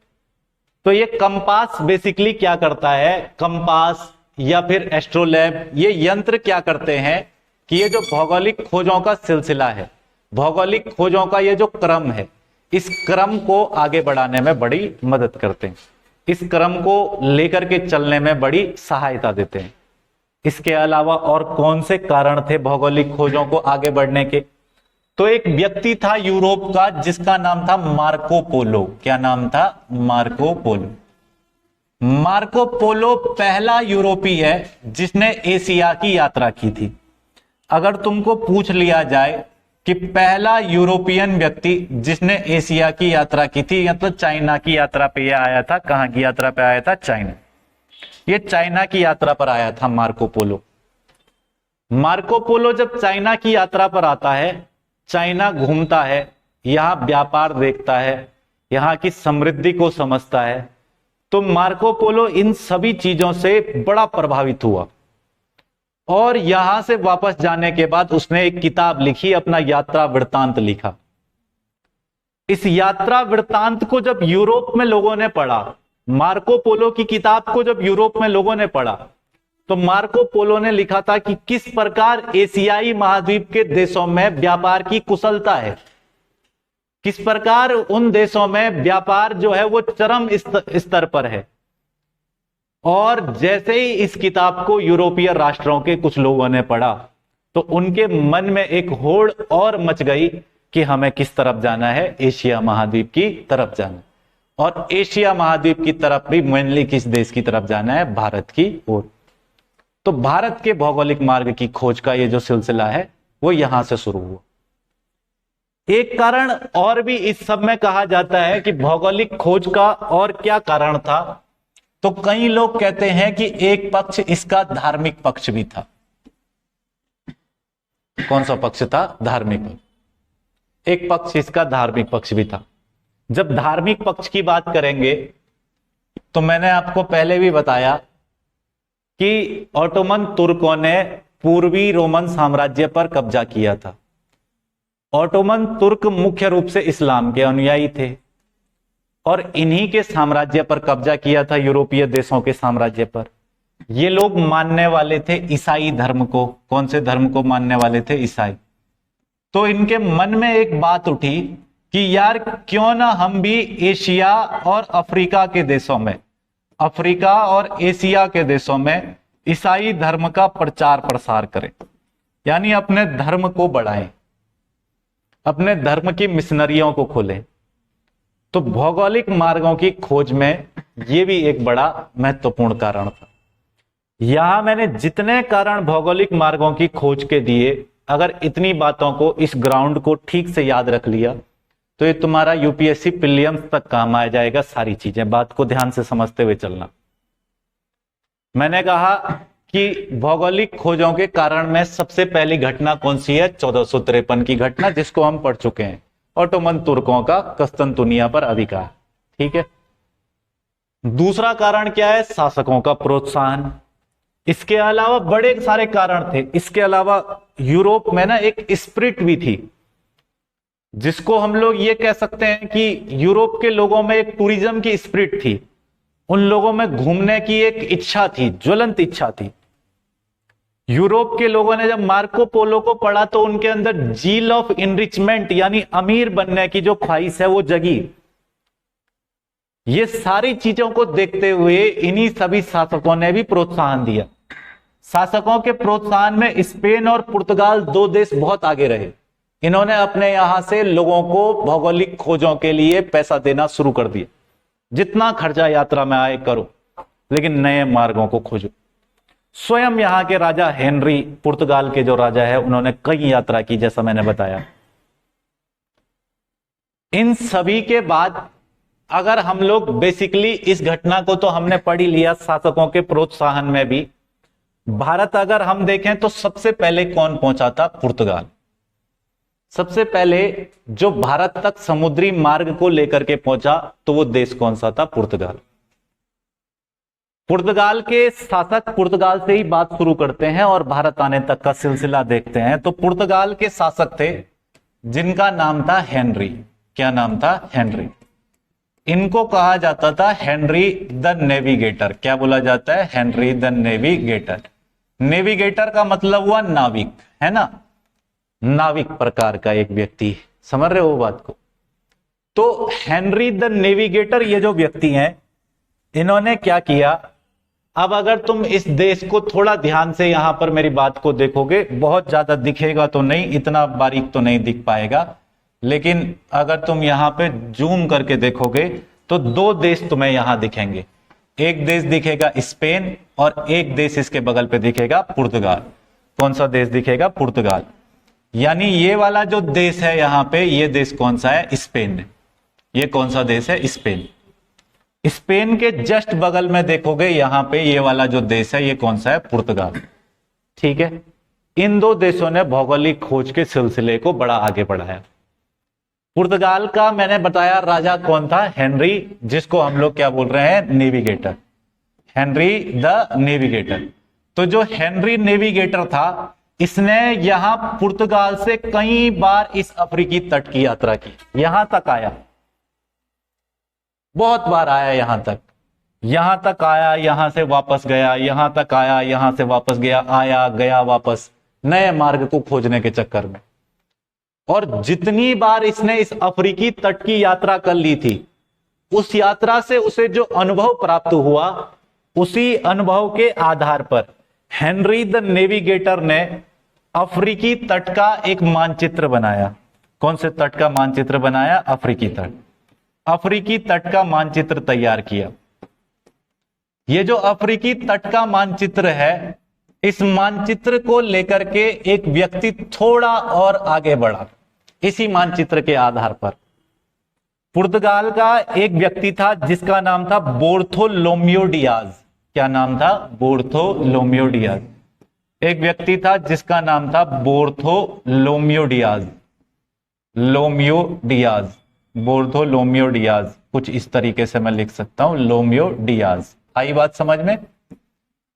[SPEAKER 1] तो ये कंपास बेसिकली क्या करता है, कंपास या फिर एस्ट्रोलैब, ये यंत्र क्या करते हैं कि ये जो भौगोलिक खोजों का सिलसिला है, भौगोलिक खोजों का ये जो क्रम है, इस क्रम को आगे बढ़ाने में बड़ी मदद करते हैं, इस क्रम को लेकर के चलने में बड़ी सहायता देते हैं। इसके अलावा और कौन से कारण थे भौगोलिक खोजों को आगे बढ़ने के? तो एक व्यक्ति था यूरोप का जिसका नाम था मार्को पोलो। क्या नाम था? Marco Polo. मार्को पोलो पहला यूरोपीय है जिसने एशिया की यात्रा की थी। अगर तुमको पूछ लिया जाए कि पहला यूरोपियन व्यक्ति जिसने एशिया की यात्रा की थी, मतलब चाइना की यात्रा पे यह आया था, कहां की यात्रा पे आया था? चाइना। ये चाइना की यात्रा पर आया था मार्को पोलो। मार्को पोलो जब चाइना की यात्रा पर आता है, चाइना घूमता है, यहां व्यापार देखता है, यहां की समृद्धि को समझता है, तो मार्को पोलो इन सभी चीजों से बड़ा प्रभावित हुआ और यहां से वापस जाने के बाद उसने एक किताब लिखी, अपना यात्रा वृत्तांत लिखा। इस यात्रा वृत्तांत को जब यूरोप में लोगों ने पढ़ा, मार्को पोलो की किताब को जब यूरोप में लोगों ने पढ़ा, तो मार्को पोलो ने लिखा था कि किस प्रकार एशियाई महाद्वीप के देशों में व्यापार की कुशलता है, किस प्रकार उन देशों में व्यापार जो है वो चरम स्तर पर है। और जैसे ही इस किताब को यूरोपीय राष्ट्रों के कुछ लोगों ने पढ़ा, तो उनके मन में एक होड़ और मच गई कि हमें किस तरफ जाना है? एशिया महाद्वीप की तरफ जाना है। और एशिया महाद्वीप की तरफ भी मेनली किस देश की तरफ जाना है? भारत की ओर। तो भारत के भौगोलिक मार्ग की खोज का ये जो सिलसिला है वो यहां से शुरू हुआ। एक कारण और भी इस सब में कहा जाता है कि भौगोलिक खोज का और क्या कारण था, तो कई लोग कहते हैं कि एक पक्ष इसका धार्मिक पक्ष भी था। कौन सा पक्ष था? धार्मिक पक्ष। एक पक्ष इसका धार्मिक पक्ष भी था। जब धार्मिक पक्ष की बात करेंगे तो मैंने आपको पहले भी बताया कि ऑटोमन तुर्कों ने पूर्वी रोमन साम्राज्य पर कब्जा किया था। ऑटोमन तुर्क मुख्य रूप से इस्लाम के अनुयायी थे और इन्हीं के साम्राज्य पर कब्जा किया था, यूरोपीय देशों के साम्राज्य पर। ये लोग मानने वाले थे ईसाई धर्म को। कौन से धर्म को मानने वाले थे? ईसाई। तो इनके मन में एक बात उठी कि यार क्यों ना हम भी एशिया और अफ्रीका के देशों में, अफ्रीका और एशिया के देशों में ईसाई धर्म का प्रचार प्रसार करें, यानी अपने धर्म को बढ़ाएं, अपने धर्म की मिशनरियों को खोलें। तो भौगोलिक मार्गों की खोज में यह भी एक बड़ा महत्वपूर्ण कारण था। यहां मैंने जितने कारण भौगोलिक मार्गों की खोज के दिए, अगर इतनी बातों को, इस ग्राउंड को ठीक से याद रख लिया तो ये तुम्हारा यूपीएससी प्रीलिम्स तक काम आ जाएगा। सारी चीजें, बात को ध्यान से समझते हुए चलना। मैंने कहा कि भौगोलिक खोजों के कारण में सबसे पहली घटना कौन सी है? 1453 की घटना, जिसको हम पढ़ चुके हैं, ऑटोमन तुर्कों का कस्तंतुनिया पर अधिकार। ठीक है। दूसरा कारण क्या है? शासकों का प्रोत्साहन। इसके अलावा बड़े सारे कारण थे। इसके अलावा यूरोप में ना एक स्पिरिट भी थी, जिसको हम लोग ये कह सकते हैं कि यूरोप के लोगों में एक टूरिज्म की स्पिरिट थी। उन लोगों में घूमने की एक इच्छा थी, ज्वलंत इच्छा थी। यूरोप के लोगों ने जब मार्को पोलो को पढ़ा तो उनके अंदर जील ऑफ इनरिचमेंट, यानी अमीर बनने की जो ख्वाहिश है वो जगी। ये सारी चीजों को देखते हुए इन्हीं सभी शासकों ने भी प्रोत्साहन दिया। शासकों के प्रोत्साहन में स्पेन और पुर्तगाल, दो देश बहुत आगे रहे। इन्होंने अपने यहां से लोगों को भौगोलिक खोजों के लिए पैसा देना शुरू कर दिया। जितना खर्चा यात्रा में आए करो, लेकिन नए मार्गों को खोजो। स्वयं यहां के राजा हेनरी, पुर्तगाल के जो राजा है, उन्होंने कई यात्रा की, जैसा मैंने बताया। इन सभी के बाद अगर हम लोग बेसिकली इस घटना को तो हमने पढ़ ही लिया, शासकों के प्रोत्साहन में भी। भारत अगर हम देखें तो सबसे पहले कौन पहुंचा था? पुर्तगाल। सबसे पहले जो भारत तक समुद्री मार्ग को लेकर के पहुंचा तो वो देश कौन सा था? पुर्तगाल। पुर्तगाल के शासक, पुर्तगाल से ही बात शुरू करते हैं और भारत आने तक का सिलसिला देखते हैं। तो पुर्तगाल के शासक थे जिनका नाम था हेनरी। क्या नाम था? हेनरी। इनको कहा जाता था हेनरी द नेविगेटर। क्या बोला जाता है? Henry the navigator. नेविगेटर का मतलब हुआ नाविक, है ना, नाविक प्रकार का एक व्यक्ति। समझ रहे हो बात को? तो हेनरी द नेविगेटर ये जो व्यक्ति हैं, इन्होंने क्या किया? अब अगर तुम इस देश को थोड़ा ध्यान से यहां पर मेरी बात को देखोगे, बहुत ज्यादा दिखेगा तो नहीं, इतना बारीक तो नहीं दिख पाएगा, लेकिन अगर तुम यहां पे जूम करके देखोगे तो दो देश तुम्हें यहां दिखेंगे। एक देश दिखेगा स्पेन और एक देश इसके बगल पे दिखेगा पुर्तगाल। कौन सा देश दिखेगा? पुर्तगाल। यानी ये वाला जो देश है यहां पे, ये देश कौन सा है? स्पेन है। ये कौन सा देश है? स्पेन। स्पेन के जस्ट बगल में देखोगे यहां पे ये वाला जो देश है, ये कौन सा है? पुर्तगाल। ठीक है। इन दो देशों ने भौगोलिक खोज के सिलसिले को बड़ा आगे बढ़ाया। पुर्तगाल का मैंने बताया राजा कौन था? हेनरी, जिसको हम लोग क्या बोल रहे हैं? नेविगेटर। Henry the navigator. तो जो हेनरी नेविगेटर था, इसने यहां पुर्तगाल से कई बार इस अफ्रीकी तट की यात्रा की। यहां तक आया, बहुत बार आया, यहां तक आया, यहां से वापस गया, यहां तक आया, यहां से वापस गया, आया गया वापस, नए मार्ग को खोजने के चक्कर में। और जितनी बार इसने इस अफ्रीकी तट की यात्रा कर ली थी, उस यात्रा से उसे जो अनुभव प्राप्त हुआ, उसी अनुभव के आधार पर हेनरी द नेविगेटर ने अफ्रीकी तट का एक मानचित्र बनाया। कौन से तट का मानचित्र बनाया? अफ्रीकी तट। अफ्रीकी तट का मानचित्र तैयार किया। ये जो अफ्रीकी तट का मानचित्र है, इस मानचित्र को लेकर के एक व्यक्ति थोड़ा और आगे बढ़ा। इसी मानचित्र के आधार पर पुर्तगाल का एक व्यक्ति था जिसका नाम था बार्थोलोम्यू डियाज। क्या नाम था? Bartholomew Dias. एक व्यक्ति था जिसका नाम था बार्थोलोम्यू डियाज। लोम्यू डियाज, बार्थोलोम्यू डियाज, कुछ इस तरीके से मैं लिख सकता हूं, लोम्यू डियाज। आई बात समझ में?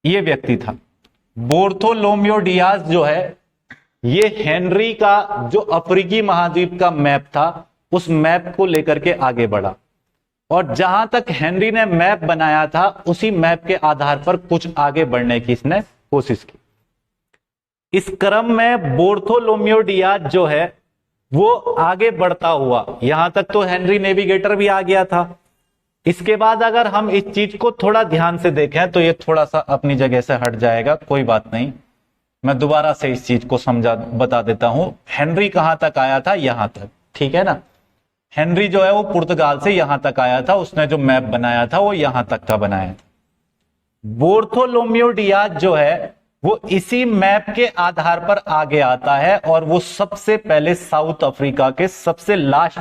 [SPEAKER 1] ये व्यक्ति था बार्थोलोम्यू डियाज। जो है ये हेनरी का जो अफ्रीकी महाद्वीप का मैप था, उस मैप को लेकर के आगे बढ़ा, और जहां तक हेनरी ने मैप बनाया था, उसी मैप के आधार पर कुछ आगे बढ़ने की इसने कोशिश की। इस क्रम में बार्थोलोम्यू डियाज जो है वो आगे बढ़ता हुआ, यहां तक तो हेनरी नेविगेटर भी आ गया था। इसके बाद अगर हम इस चीज को थोड़ा ध्यान से देखें तो ये थोड़ा सा अपनी जगह से हट जाएगा, कोई बात नहीं, मैं दोबारा से इस चीज को बता देता हूं। हेनरी कहां तक आया था? यहां तक, ठीक है ना। हेनरी जो है वो पुर्तगाल से यहां तक आया था, उसने जो मैप बनाया था वो यहां तक का बनाया था। बार्थोलोम्यू डियाज जो है वो इसी मैप के आधार पर आगे आता है, और वो सबसे पहले साउथ अफ्रीका के सबसे लास्ट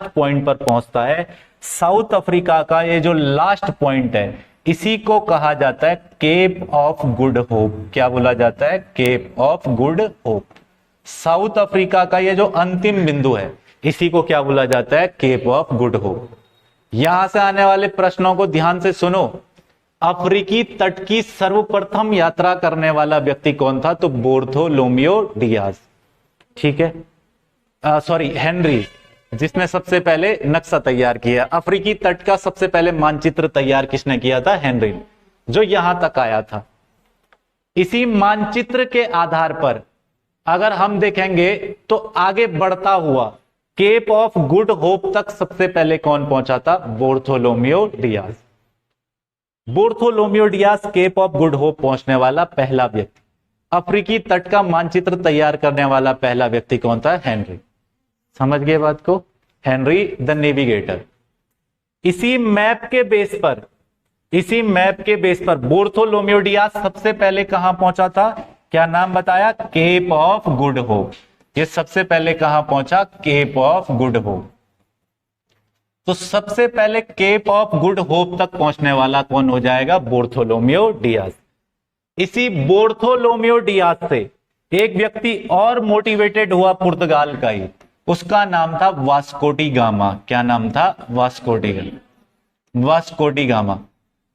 [SPEAKER 1] पॉइंट पर पहुंचता है। साउथ अफ्रीका का ये जो लास्ट पॉइंट है, इसी को कहा जाता है केप ऑफ गुड होप। क्या बोला जाता है? Cape of Good Hope. South Africa का ये जो अंतिम बिंदु है, इसी को क्या बोला जाता है? Cape of Good Hope. यहां से आने वाले प्रश्नों को ध्यान से सुनो। अफ्रीकी तट की सर्वप्रथम यात्रा करने वाला व्यक्ति कौन था? तो बार्थोलोम्यू डियाज। ठीक है, सॉरी, हेनरी, जिसने सबसे पहले नक्शा तैयार किया। अफ्रीकी तट का सबसे पहले मानचित्र तैयार किसने किया था? हेनरी, जो यहां तक आया था। इसी मानचित्र के आधार पर अगर हम देखेंगे तो आगे बढ़ता हुआ केप ऑफ गुड होप तक सबसे पहले कौन पहुंचा था? Bartholomew Dias. Bartholomew Dias Cape of Good Hope पहुंचने वाला पहला व्यक्ति। अफ्रीकी तट का मानचित्र तैयार करने वाला पहला व्यक्ति कौन था? हेनरी। समझ गए बात को? Henry the Navigator. इसी मैप के बेस पर बार्थोलोम्यू डियाज सबसे पहले कहां पहुंचा था? क्या नाम बताया? Cape of Good Hope. ये सबसे पहले कहां पहुंचा? Cape of Good Hope. तो सबसे पहले केप ऑफ गुड होप तक पहुंचने वाला कौन हो जाएगा? Bartholomew Diaz. इसी बार्थोलोम्यू डियाज से एक व्यक्ति और मोटिवेटेड हुआ पुर्तगाल का ही, उसका नाम था वास्को डी गामा। क्या नाम था? Vasco D gamma. Vasco D gamma,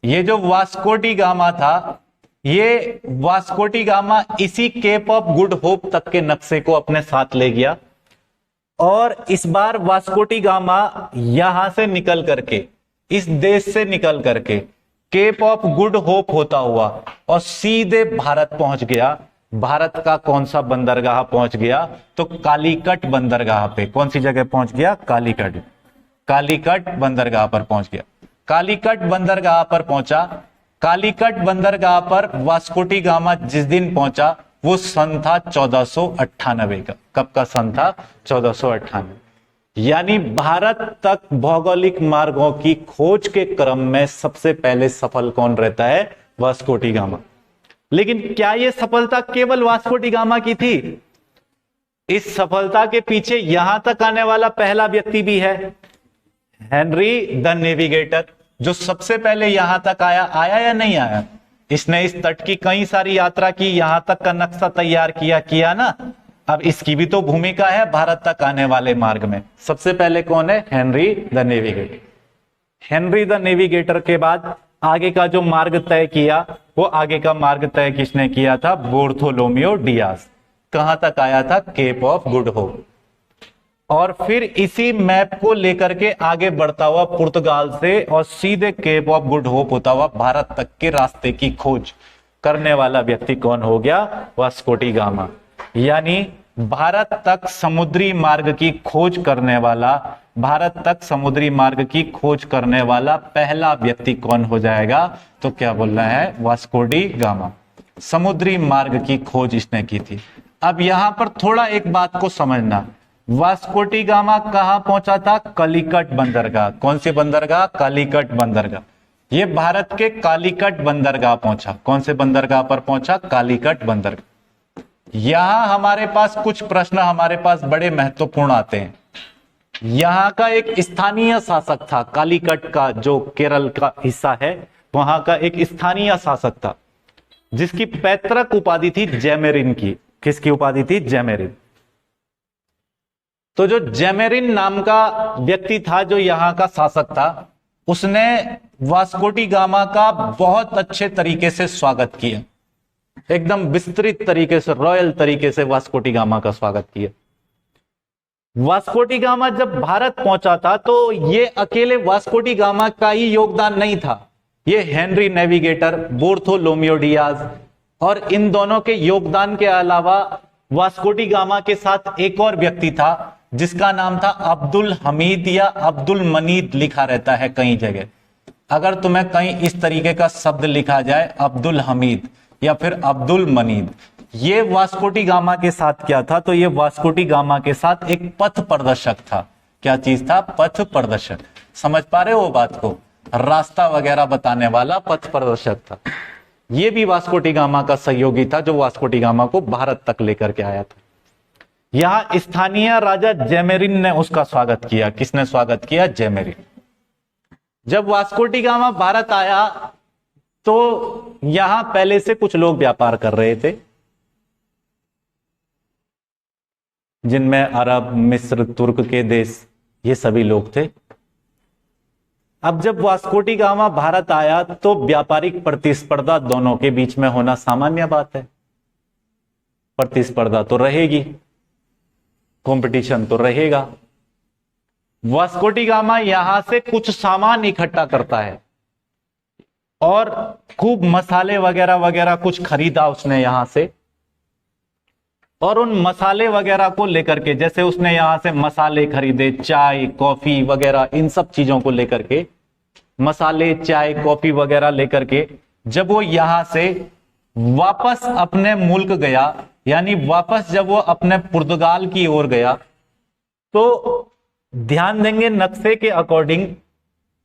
[SPEAKER 1] ये जो वास्को डी गामा था, ये वास्को डी गामा इसी केप ऑफ गुड होप तक के नक्शे को अपने साथ ले गया। और इस बार वास्को डी गामा यहां से निकल करके, इस देश से निकल करके केप ऑफ गुड होप होता हुआ और सीधे भारत पहुंच गया। भारत का कौन सा बंदरगाह पहुंच गया? तो कालीकट बंदरगाह पे। कौन सी जगह पहुंच गया? कालीकट। कालीकट बंदरगाह पर पहुंच गया। कालीकट बंदरगाह पर पहुंचा। कालीकट बंदरगाह पर वास्को डी गामा जिस दिन पहुंचा वो सन था 1498 का। कब का सन था? 1498। यानी भारत तक भौगोलिक मार्गों की खोज के क्रम में सबसे पहले सफल कौन रहता है? Vasco D gamma. लेकिन क्या यह सफलता केवल वास्को डी गामा की थी? इस सफलता के पीछे यहां तक आने वाला पहला व्यक्ति भी है, हेनरी द नेविगेटर, जो सबसे पहले यहां तक आया या नहीं आया? इसने इस तट की कई सारी यात्रा की, यहां तक का नक्शा तैयार किया ना। अब इसकी भी तो भूमिका है भारत तक आने वाले मार्ग में। सबसे पहले कौन है? Henry the navigator. Henry the navigator के बाद आगे का जो मार्ग तय किया, वो आगे का मार्ग तय किसने किया था? Bartolomeu Dias. कहां तक आया था? Cape of Good Hope. और फिर इसी मैप को लेकर के आगे बढ़ता हुआ पुर्तगाल से और सीधे केप ऑफ गुड होप होता हुआ भारत तक के रास्ते की खोज करने वाला व्यक्ति कौन हो गया? Vasco D gamma. यानी भारत तक समुद्री मार्ग की खोज करने वाला, भारत तक समुद्री मार्ग की खोज करने वाला पहला व्यक्ति कौन हो जाएगा? तो क्या बोल रहा है? Vasco D gamma. समुद्री मार्ग की खोज इसने की थी। अब यहां पर थोड़ा एक बात को समझना, वास्को डी गामा कहां पहुंचा था? कालीकट बंदरगाह। कौन सी बंदरगाह? कालीकट बंदरगाह। ये भारत के कालीकट बंदरगाह पहुंचा। कौन से बंदरगाह पर पहुंचा? कालीकट बंदरगाह। यहां हमारे पास कुछ प्रश्न हमारे पास बड़े महत्वपूर्ण आते हैं। यहां का एक स्थानीय शासक था, कालीकट का जो केरल का हिस्सा है, वहां का एक स्थानीय शासक था जिसकी पैतृक उपाधि थी जैमेरिन की। किसकी उपाधि थी? जैमेरिन। तो जो जैमेरिन नाम का व्यक्ति था, जो यहां का शासक था, उसने वास्को डी गामा का बहुत अच्छे तरीके से स्वागत किया, एकदम विस्तृत तरीके से, रॉयल तरीके से वास्को डी गामा का स्वागत किया। वास्को डी गामा जब भारत पहुंचा था तो ये अकेले वास्को डी गामा का ही योगदान नहीं था, ये हेनरी नेविगेटर, बार्थोलोमेओ डियाज और इन दोनों के योगदान के अलावा वास्को डी गामा के साथ एक और व्यक्ति था जिसका नाम था अब्दुल हमीद या अब्दुल मनीद लिखा रहता है कई जगह। अगर तुम्हें कहीं इस तरीके का शब्द लिखा जाए अब्दुल हमीद या फिर अब्दुल मनीद, ये वास्को डी गामा के साथ क्या था? तो ये वास्को डी गामा के साथ एक पथ प्रदर्शक था। क्या चीज था? पथ प्रदर्शक। समझ पा रहे हो वो बात को? रास्ता वगैरह बताने वाला पथ प्रदर्शक था। ये भी वास्को डी गामा का सहयोगी था जो वास्को डी गामा को भारत तक लेकर के आया था। यहां स्थानीय राजा जैमेरिन ने उसका स्वागत किया। किसने स्वागत किया? जैमेरिन। जब वास्को डी गामा भारत आया तो यहां पहले से कुछ लोग व्यापार कर रहे थे, जिनमें अरब, मिस्र, तुर्क के देश, ये सभी लोग थे। अब जब वास्को डी गामा भारत आया तो व्यापारिक प्रतिस्पर्धा दोनों के बीच में होना सामान्य बात है। प्रतिस्पर्धा तो रहेगी, कंपटीशन तो रहेगा। वास्को डी गामा यहां से कुछ सामान इकट्ठा करता है और खूब मसाले वगैरह वगैरह कुछ खरीदा उसने यहां से, और उन मसाले वगैरह को लेकर के, जैसे उसने यहां से मसाले खरीदे, चाय, कॉफी वगैरह, इन सब चीजों को लेकर के, मसाले, चाय, कॉफी वगैरह लेकर के जब वो यहां से वापस अपने मुल्क गया, यानी वापस जब वो अपने पुर्तगाल की ओर गया, तो ध्यान देंगे नक्शे के अकॉर्डिंग,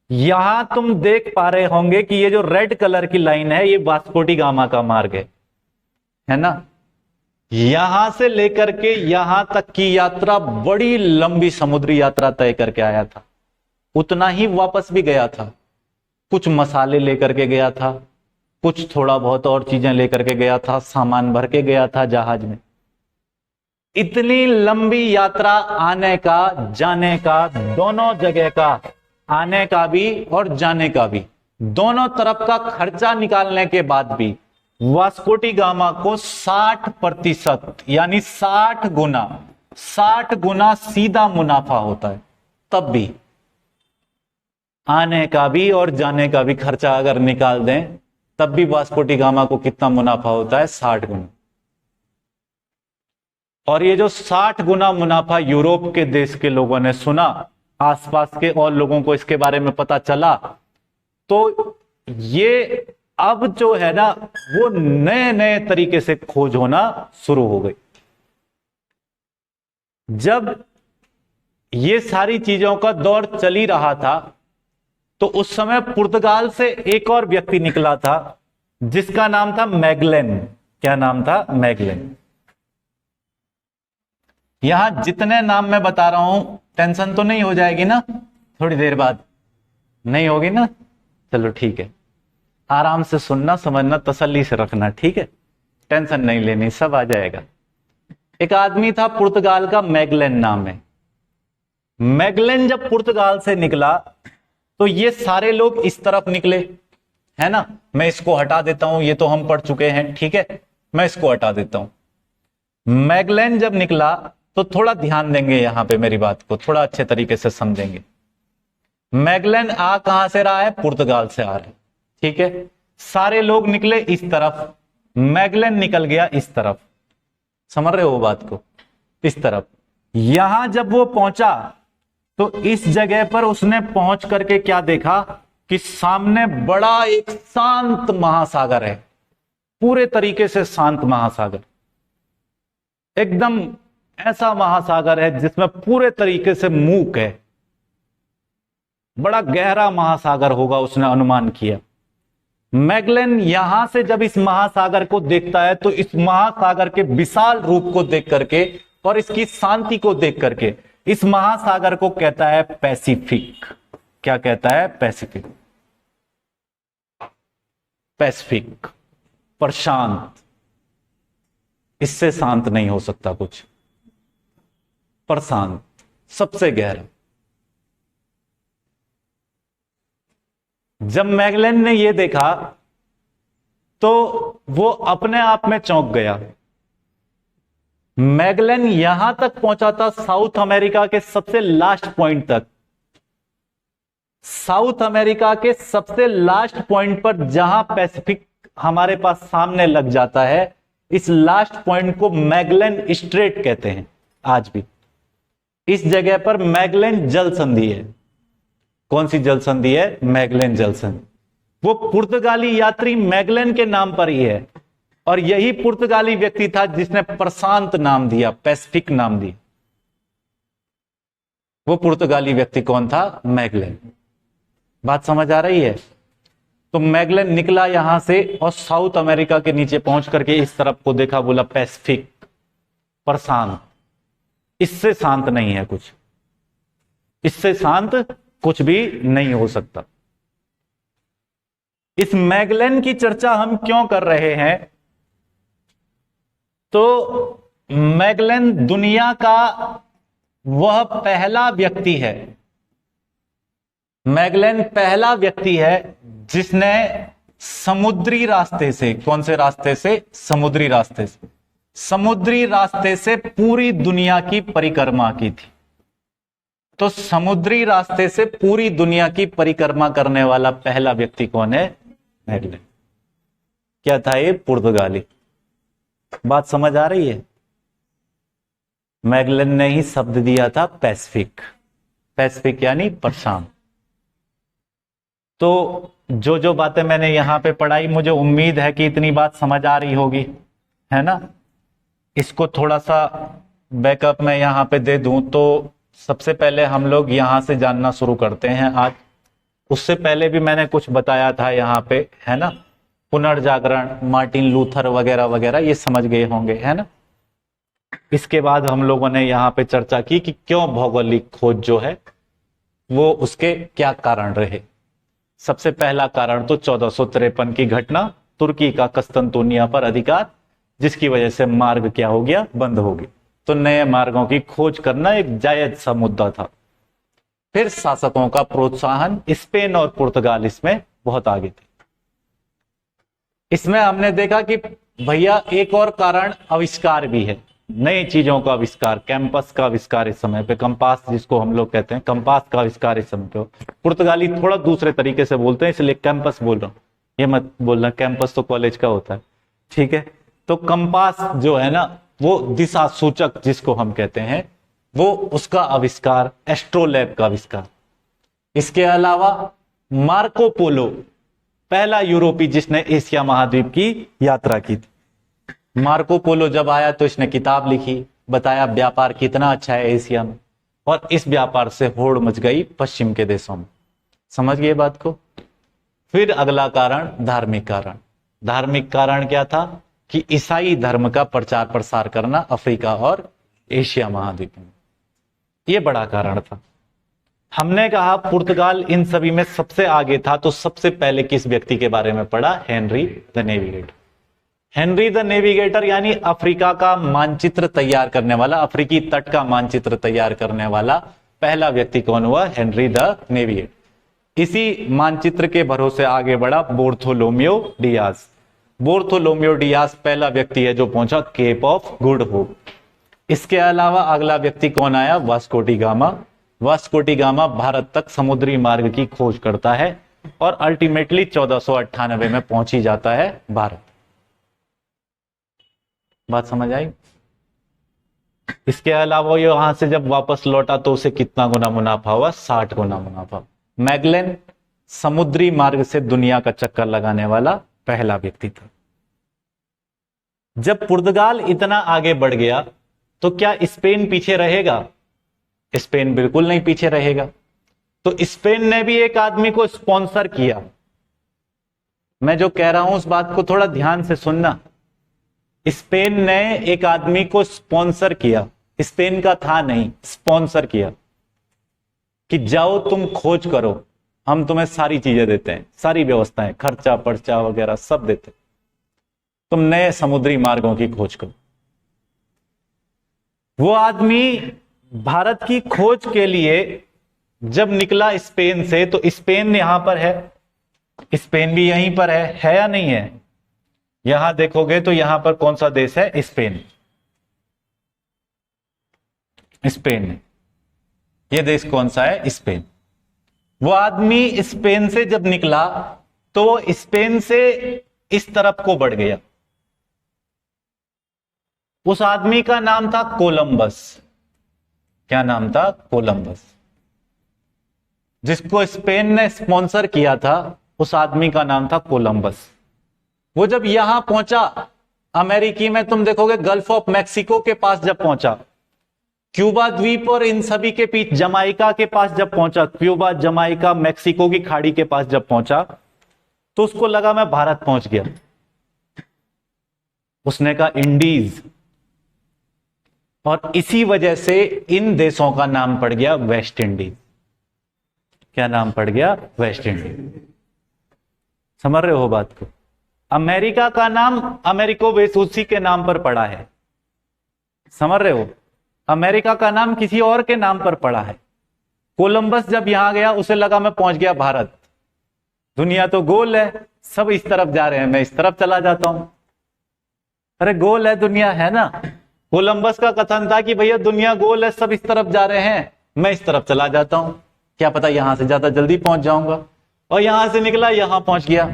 [SPEAKER 1] यहां तुम देख पा रहे होंगे कि ये जो रेड कलर की लाइन है ये वास्को डी गामा का मार्ग है ना। यहां से लेकर के यहां तक की यात्रा बड़ी लंबी समुद्री यात्रा तय करके आया था। उतना ही वापस भी गया था, कुछ मसाले लेकर के गया था, कुछ थोड़ा बहुत और चीजें लेकर के गया था, सामान भर के गया था जहाज में। इतनी लंबी यात्रा आने का जाने का, दोनों जगह का, आने का भी और जाने का भी, दोनों तरफ का खर्चा निकालने के बाद भी वास्को डी गामा को 60% यानी 60 गुना सीधा मुनाफा होता है। तब भी आने का भी और जाने का भी खर्चा अगर निकाल दें तब भी वास्को डी गामा को कितना मुनाफा होता है? 60 गुना। और ये जो 60 गुना मुनाफा यूरोप के देश के लोगों ने सुना, आसपास के और लोगों को इसके बारे में पता चला, तो ये अब जो है ना वो नए नए तरीके से खोज होना शुरू हो गई। जब ये सारी चीजों का दौर चल ही रहा था तो उस समय पुर्तगाल से एक और व्यक्ति निकला था जिसका नाम था मैगलेन। क्या नाम था? मैगलेन। यहां जितने नाम मैं बता रहा हूं टेंशन तो नहीं हो जाएगी ना? थोड़ी देर बाद नहीं होगी ना? चलो ठीक है, आराम से सुनना, समझना, तसल्ली से रखना, ठीक है? टेंशन नहीं लेनी, सब आ जाएगा। एक आदमी था पुर्तगाल का, मैगलेन नाम है। मैगलेन जब पुर्तगाल से निकला तो ये सारे लोग इस तरफ निकले, है ना? मैं इसको हटा देता हूं, ये तो हम पढ़ चुके हैं, ठीक है? मैं इसको हटा देता हूं। मैगलेन जब निकला तो थोड़ा ध्यान देंगे यहां पे, मेरी बात को थोड़ा अच्छे तरीके से समझेंगे। मैगलेन आ कहां से रहा है? पुर्तगाल से आ रहा है, ठीक है? सारे लोग निकले इस तरफ, मैगलेन निकल गया इस तरफ। समझ रहे हो बात को? इस तरफ। यहां जब वो पहुंचा तो इस जगह पर उसने पहुंच करके क्या देखा कि सामने बड़ा एक शांत महासागर है, पूरे तरीके से शांत महासागर, एकदम ऐसा महासागर है जिसमें पूरे तरीके से मूक है, बड़ा गहरा महासागर होगा उसने अनुमान किया। मैगलेन यहां से जब इस महासागर को देखता है तो इस महासागर के विशाल रूप को देख करके और इसकी शांति को देख करके इस महासागर को कहता है पैसिफिक। क्या कहता है? पैसिफिक। पैसिफिक, प्रशांत, इससे शांत नहीं हो सकता कुछ, प्रशांत, सबसे गहरा। जब मैगलेन ने यह देखा तो वो अपने आप में चौंक गया। मैगलेन यहां तक पहुंचा था, साउथ अमेरिका के सबसे लास्ट पॉइंट तक, साउथ अमेरिका के सबसे लास्ट पॉइंट पर जहां पैसिफिक हमारे पास सामने लग जाता है, इस लास्ट पॉइंट को मैगलेन स्ट्रेट कहते हैं आज भी। इस जगह पर मैगलेन जल संधि है। कौन सी जल संधि है? मैगलेन जल संधि। वो पुर्तगाली यात्री मैगलेन के नाम पर ही है और यही पुर्तगाली व्यक्ति था जिसने प्रशांत नाम दिया, पैसिफिक नाम दिया। वो पुर्तगाली व्यक्ति कौन था? मैगलेन। बात समझ आ रही है? तो मैगलेन निकला यहां से और साउथ अमेरिका के नीचे पहुंच करके इस तरफ को देखा, बोला पैसिफिक, प्रशांत, इससे शांत नहीं है कुछ, इससे शांत कुछ भी नहीं हो सकता। इस मैगलेन की चर्चा हम क्यों कर रहे हैं? तो मैगलेन दुनिया का वह पहला व्यक्ति है, मैगलेन पहला व्यक्ति है जिसने समुद्री रास्ते से, कौन से रास्ते से? समुद्री रास्ते से, समुद्री रास्ते से पूरी दुनिया की परिक्रमा की थी। तो समुद्री रास्ते से पूरी दुनिया की परिक्रमा करने वाला पहला व्यक्ति कौन है? मैगलेन। क्या था ये? पुर्तगाली। बात समझ आ रही है? मैगलेन ने ही शब्द दिया था पैसिफिक, पैसिफिक यानी प्रशांत। तो जो जो बातें मैंने यहां पे पढ़ाई, मुझे उम्मीद है कि इतनी बात समझ आ रही होगी, है ना? इसको थोड़ा सा बैकअप में यहां पे दे दूं तो सबसे पहले हम लोग यहां से जानना शुरू करते हैं आज। उससे पहले भी मैंने कुछ बताया था यहां पे, है ना? पुनर्जागरण, मार्टिन लूथर वगैरह वगैरह, ये समझ गए होंगे, है ना? इसके बाद हम लोगों ने यहां पे चर्चा की कि क्यों भौगोलिक खोज जो है वो, उसके क्या कारण रहे। सबसे पहला कारण तो 1453 की घटना, तुर्की का कस्तंतुनिया पर अधिकार, जिसकी वजह से मार्ग क्या हो गया? बंद हो गया। तो नए मार्गों की खोज करना एक जायज सा मुद्दा था। फिर शासकों का प्रोत्साहन, स्पेन और पुर्तगाल इसमें बहुत आगे थे। इसमें हमने देखा कि भैया एक और कारण आविष्कार भी है, नई चीजों का आविष्कार, कैंपस का आविष्कार इस समय पे, कंपास जिसको हम लोग कहते हैं, कंपास का आविष्कार इस समय पे। पुर्तगाली थोड़ा दूसरे तरीके से बोलते हैं इसलिए कैंपस बोल रहा हूं, ये मत बोलना कैंपस तो कॉलेज का होता है, ठीक है। तो कंपास जो है ना, वो दिशा सूचक जिसको हम कहते हैं, वो उसका आविष्कार, एस्ट्रोलैब का आविष्कार। इसके अलावा मार्को पोलो, पहला यूरोपी जिसने एशिया महाद्वीप की यात्रा की थी। मार्को पोलो जब आया तो इसने किताब लिखी, बताया व्यापार कितना अच्छा है एशिया में, और इस व्यापार से होड़ मच गई पश्चिम के देशों में। समझ गए बात को। फिर अगला कारण धार्मिक कारण। धार्मिक कारण क्या था कि ईसाई धर्म का प्रचार प्रसार करना अफ्रीका और एशिया महाद्वीप में, यह बड़ा कारण था। हमने कहा पुर्तगाल इन सभी में सबसे आगे था, तो सबसे पहले किस व्यक्ति के बारे में पढ़ा? Henry the navigator. Henry the navigator यानी अफ्रीका का मानचित्र तैयार करने वाला, अफ्रीकी तट का मानचित्र तैयार करने वाला पहला व्यक्ति कौन हुआ? Henry the Navigator. इसी मानचित्र के भरोसे आगे बढ़ा बार्थोलोमेओ डियाज। बार्थोलोमेओ डियाज पहला व्यक्ति है जो पहुंचा केप ऑफ गुड होप। इसके अलावा अगला व्यक्ति कौन आया? Vasco D gamma. Vasco D gamma Bharat तक समुद्री मार्ग की खोज करता है और अल्टीमेटली 1498 में पहुंच ही जाता है भारत। बात समझ आई? इसके अलावा ये वहां से जब वापस लौटा तो उसे कितना गुना मुनाफा हुआ? 60 गुना मुनाफा। मैगलेन समुद्री मार्ग से दुनिया का चक्कर लगाने वाला पहला व्यक्ति था। जब पुर्तगाल इतना आगे बढ़ गया तो क्या स्पेन पीछे रहेगा? स्पेन बिल्कुल नहीं पीछे रहेगा। तो स्पेन ने भी एक आदमी को स्पॉन्सर किया। मैं जो कह रहा हूं उस बात को थोड़ा ध्यान से सुनना। स्पेन ने एक आदमी को स्पॉन्सर किया, स्पेन का था नहीं, स्पॉन्सर किया कि जाओ तुम खोज करो, हम तुम्हें सारी चीजें देते हैं, सारी व्यवस्थाएं, खर्चा पर्चा वगैरह सब देते, तुम नए समुद्री मार्गों की खोज करो। वो आदमी भारत की खोज के लिए जब निकला स्पेन से, तो स्पेन यहां पर है, स्पेन भी यहीं पर है या नहीं है? यहां देखोगे तो यहां पर कौन सा देश है? स्पेन। स्पेन है, यह देश कौन सा है? स्पेन। वो आदमी स्पेन से जब निकला तो वो स्पेन से इस तरफ को बढ़ गया। उस आदमी का नाम था कोलंबस। क्या नाम था? कोलंबस। जिसको स्पेन ने स्पॉन्सर किया था उस आदमी का नाम था कोलंबस। वो जब यहां पहुंचा अमेरिकी में, तुम देखोगे गल्फ ऑफ मैक्सिको के पास जब पहुंचा, क्यूबा द्वीप और इन सभी के बीच जमाइका के पास जब पहुंचा, क्यूबा जमाइका मैक्सिको की खाड़ी के पास जब पहुंचा तो उसको लगा मैं भारत पहुंच गया। उसने कहा इंडीज, और इसी वजह से इन देशों का नाम पड़ गया वेस्ट इंडीज। क्या नाम पड़ गया? West Indies. समझ रहे हो बात को? अमेरिका का नाम अमेरिको वेसूसी के नाम पर पड़ा है। समझ रहे हो? अमेरिका का नाम किसी और के नाम पर पड़ा है। कोलंबस जब यहां गया उसे लगा मैं पहुंच गया भारत, दुनिया तो गोल है, सब इस तरफ जा रहे हैं, मैं इस तरफ चला जाता हूं। अरे गोल है दुनिया, है ना? कोलंबस का कथन था कि भैया दुनिया गोल है, सब इस तरफ जा रहे हैं, मैं इस तरफ चला जाता हूं, क्या पता यहां से ज्यादा जल्दी पहुंच जाऊंगा। और यहां से निकला, यहां पहुंच गया।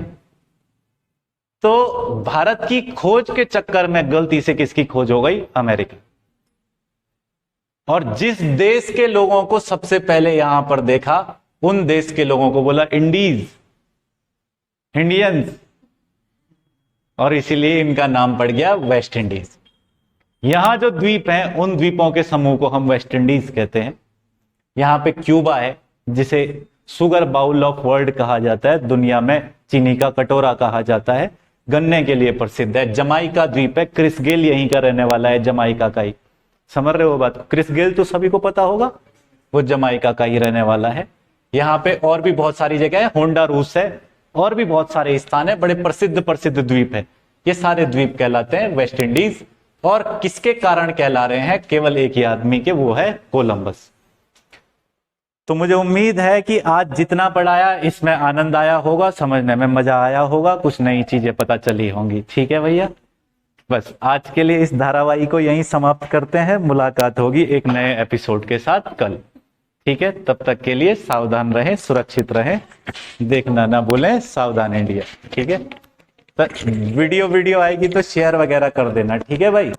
[SPEAKER 1] तो भारत की खोज के चक्कर में गलती से किसकी खोज हो गई? अमेरिका। और जिस देश के लोगों को सबसे पहले यहां पर देखा, उन देश के लोगों को बोला इंडीज, इंडियंस, और इसीलिए इनका नाम पड़ गया वेस्ट इंडीज। यहां जो द्वीप हैं उन द्वीपों के समूह को हम वेस्ट इंडीज कहते हैं। यहां पे क्यूबा है जिसे सुगर बाउल ऑफ वर्ल्ड कहा जाता है, दुनिया में चीनी का कटोरा कहा जाता है, गन्ने के लिए प्रसिद्ध है। जमाइका द्वीप है, क्रिस गेल यहीं का रहने वाला है, जमाइका का ही। समझ रहे हो बात? क्रिस गेल तो सभी को पता होगा, वो जमाइका का ही रहने वाला है। यहाँ पे और भी बहुत सारी जगह है, होंडा रूस है, और भी बहुत सारे स्थान है, बड़े प्रसिद्ध प्रसिद्ध द्वीप है। ये सारे द्वीप कहलाते हैं वेस्ट इंडीज। और किसके कारण कहला रहे हैं? केवल एक ही आदमी के, वो है कोलंबस। तो मुझे उम्मीद है कि आज जितना पढ़ाया इसमें आनंद आया होगा, समझने में मजा आया होगा, कुछ नई चीजें पता चली होंगी। ठीक है भैया, बस आज के लिए इस धारावाहिक को यहीं समाप्त करते हैं। मुलाकात होगी एक नए एपिसोड के साथ कल। ठीक है, तब तक के लिए सावधान रहें, सुरक्षित रहें, देखना ना भूलें सावधान इंडिया। ठीक है, तो वीडियो आएगी तो शेयर वगैरह कर देना। ठीक है भाई।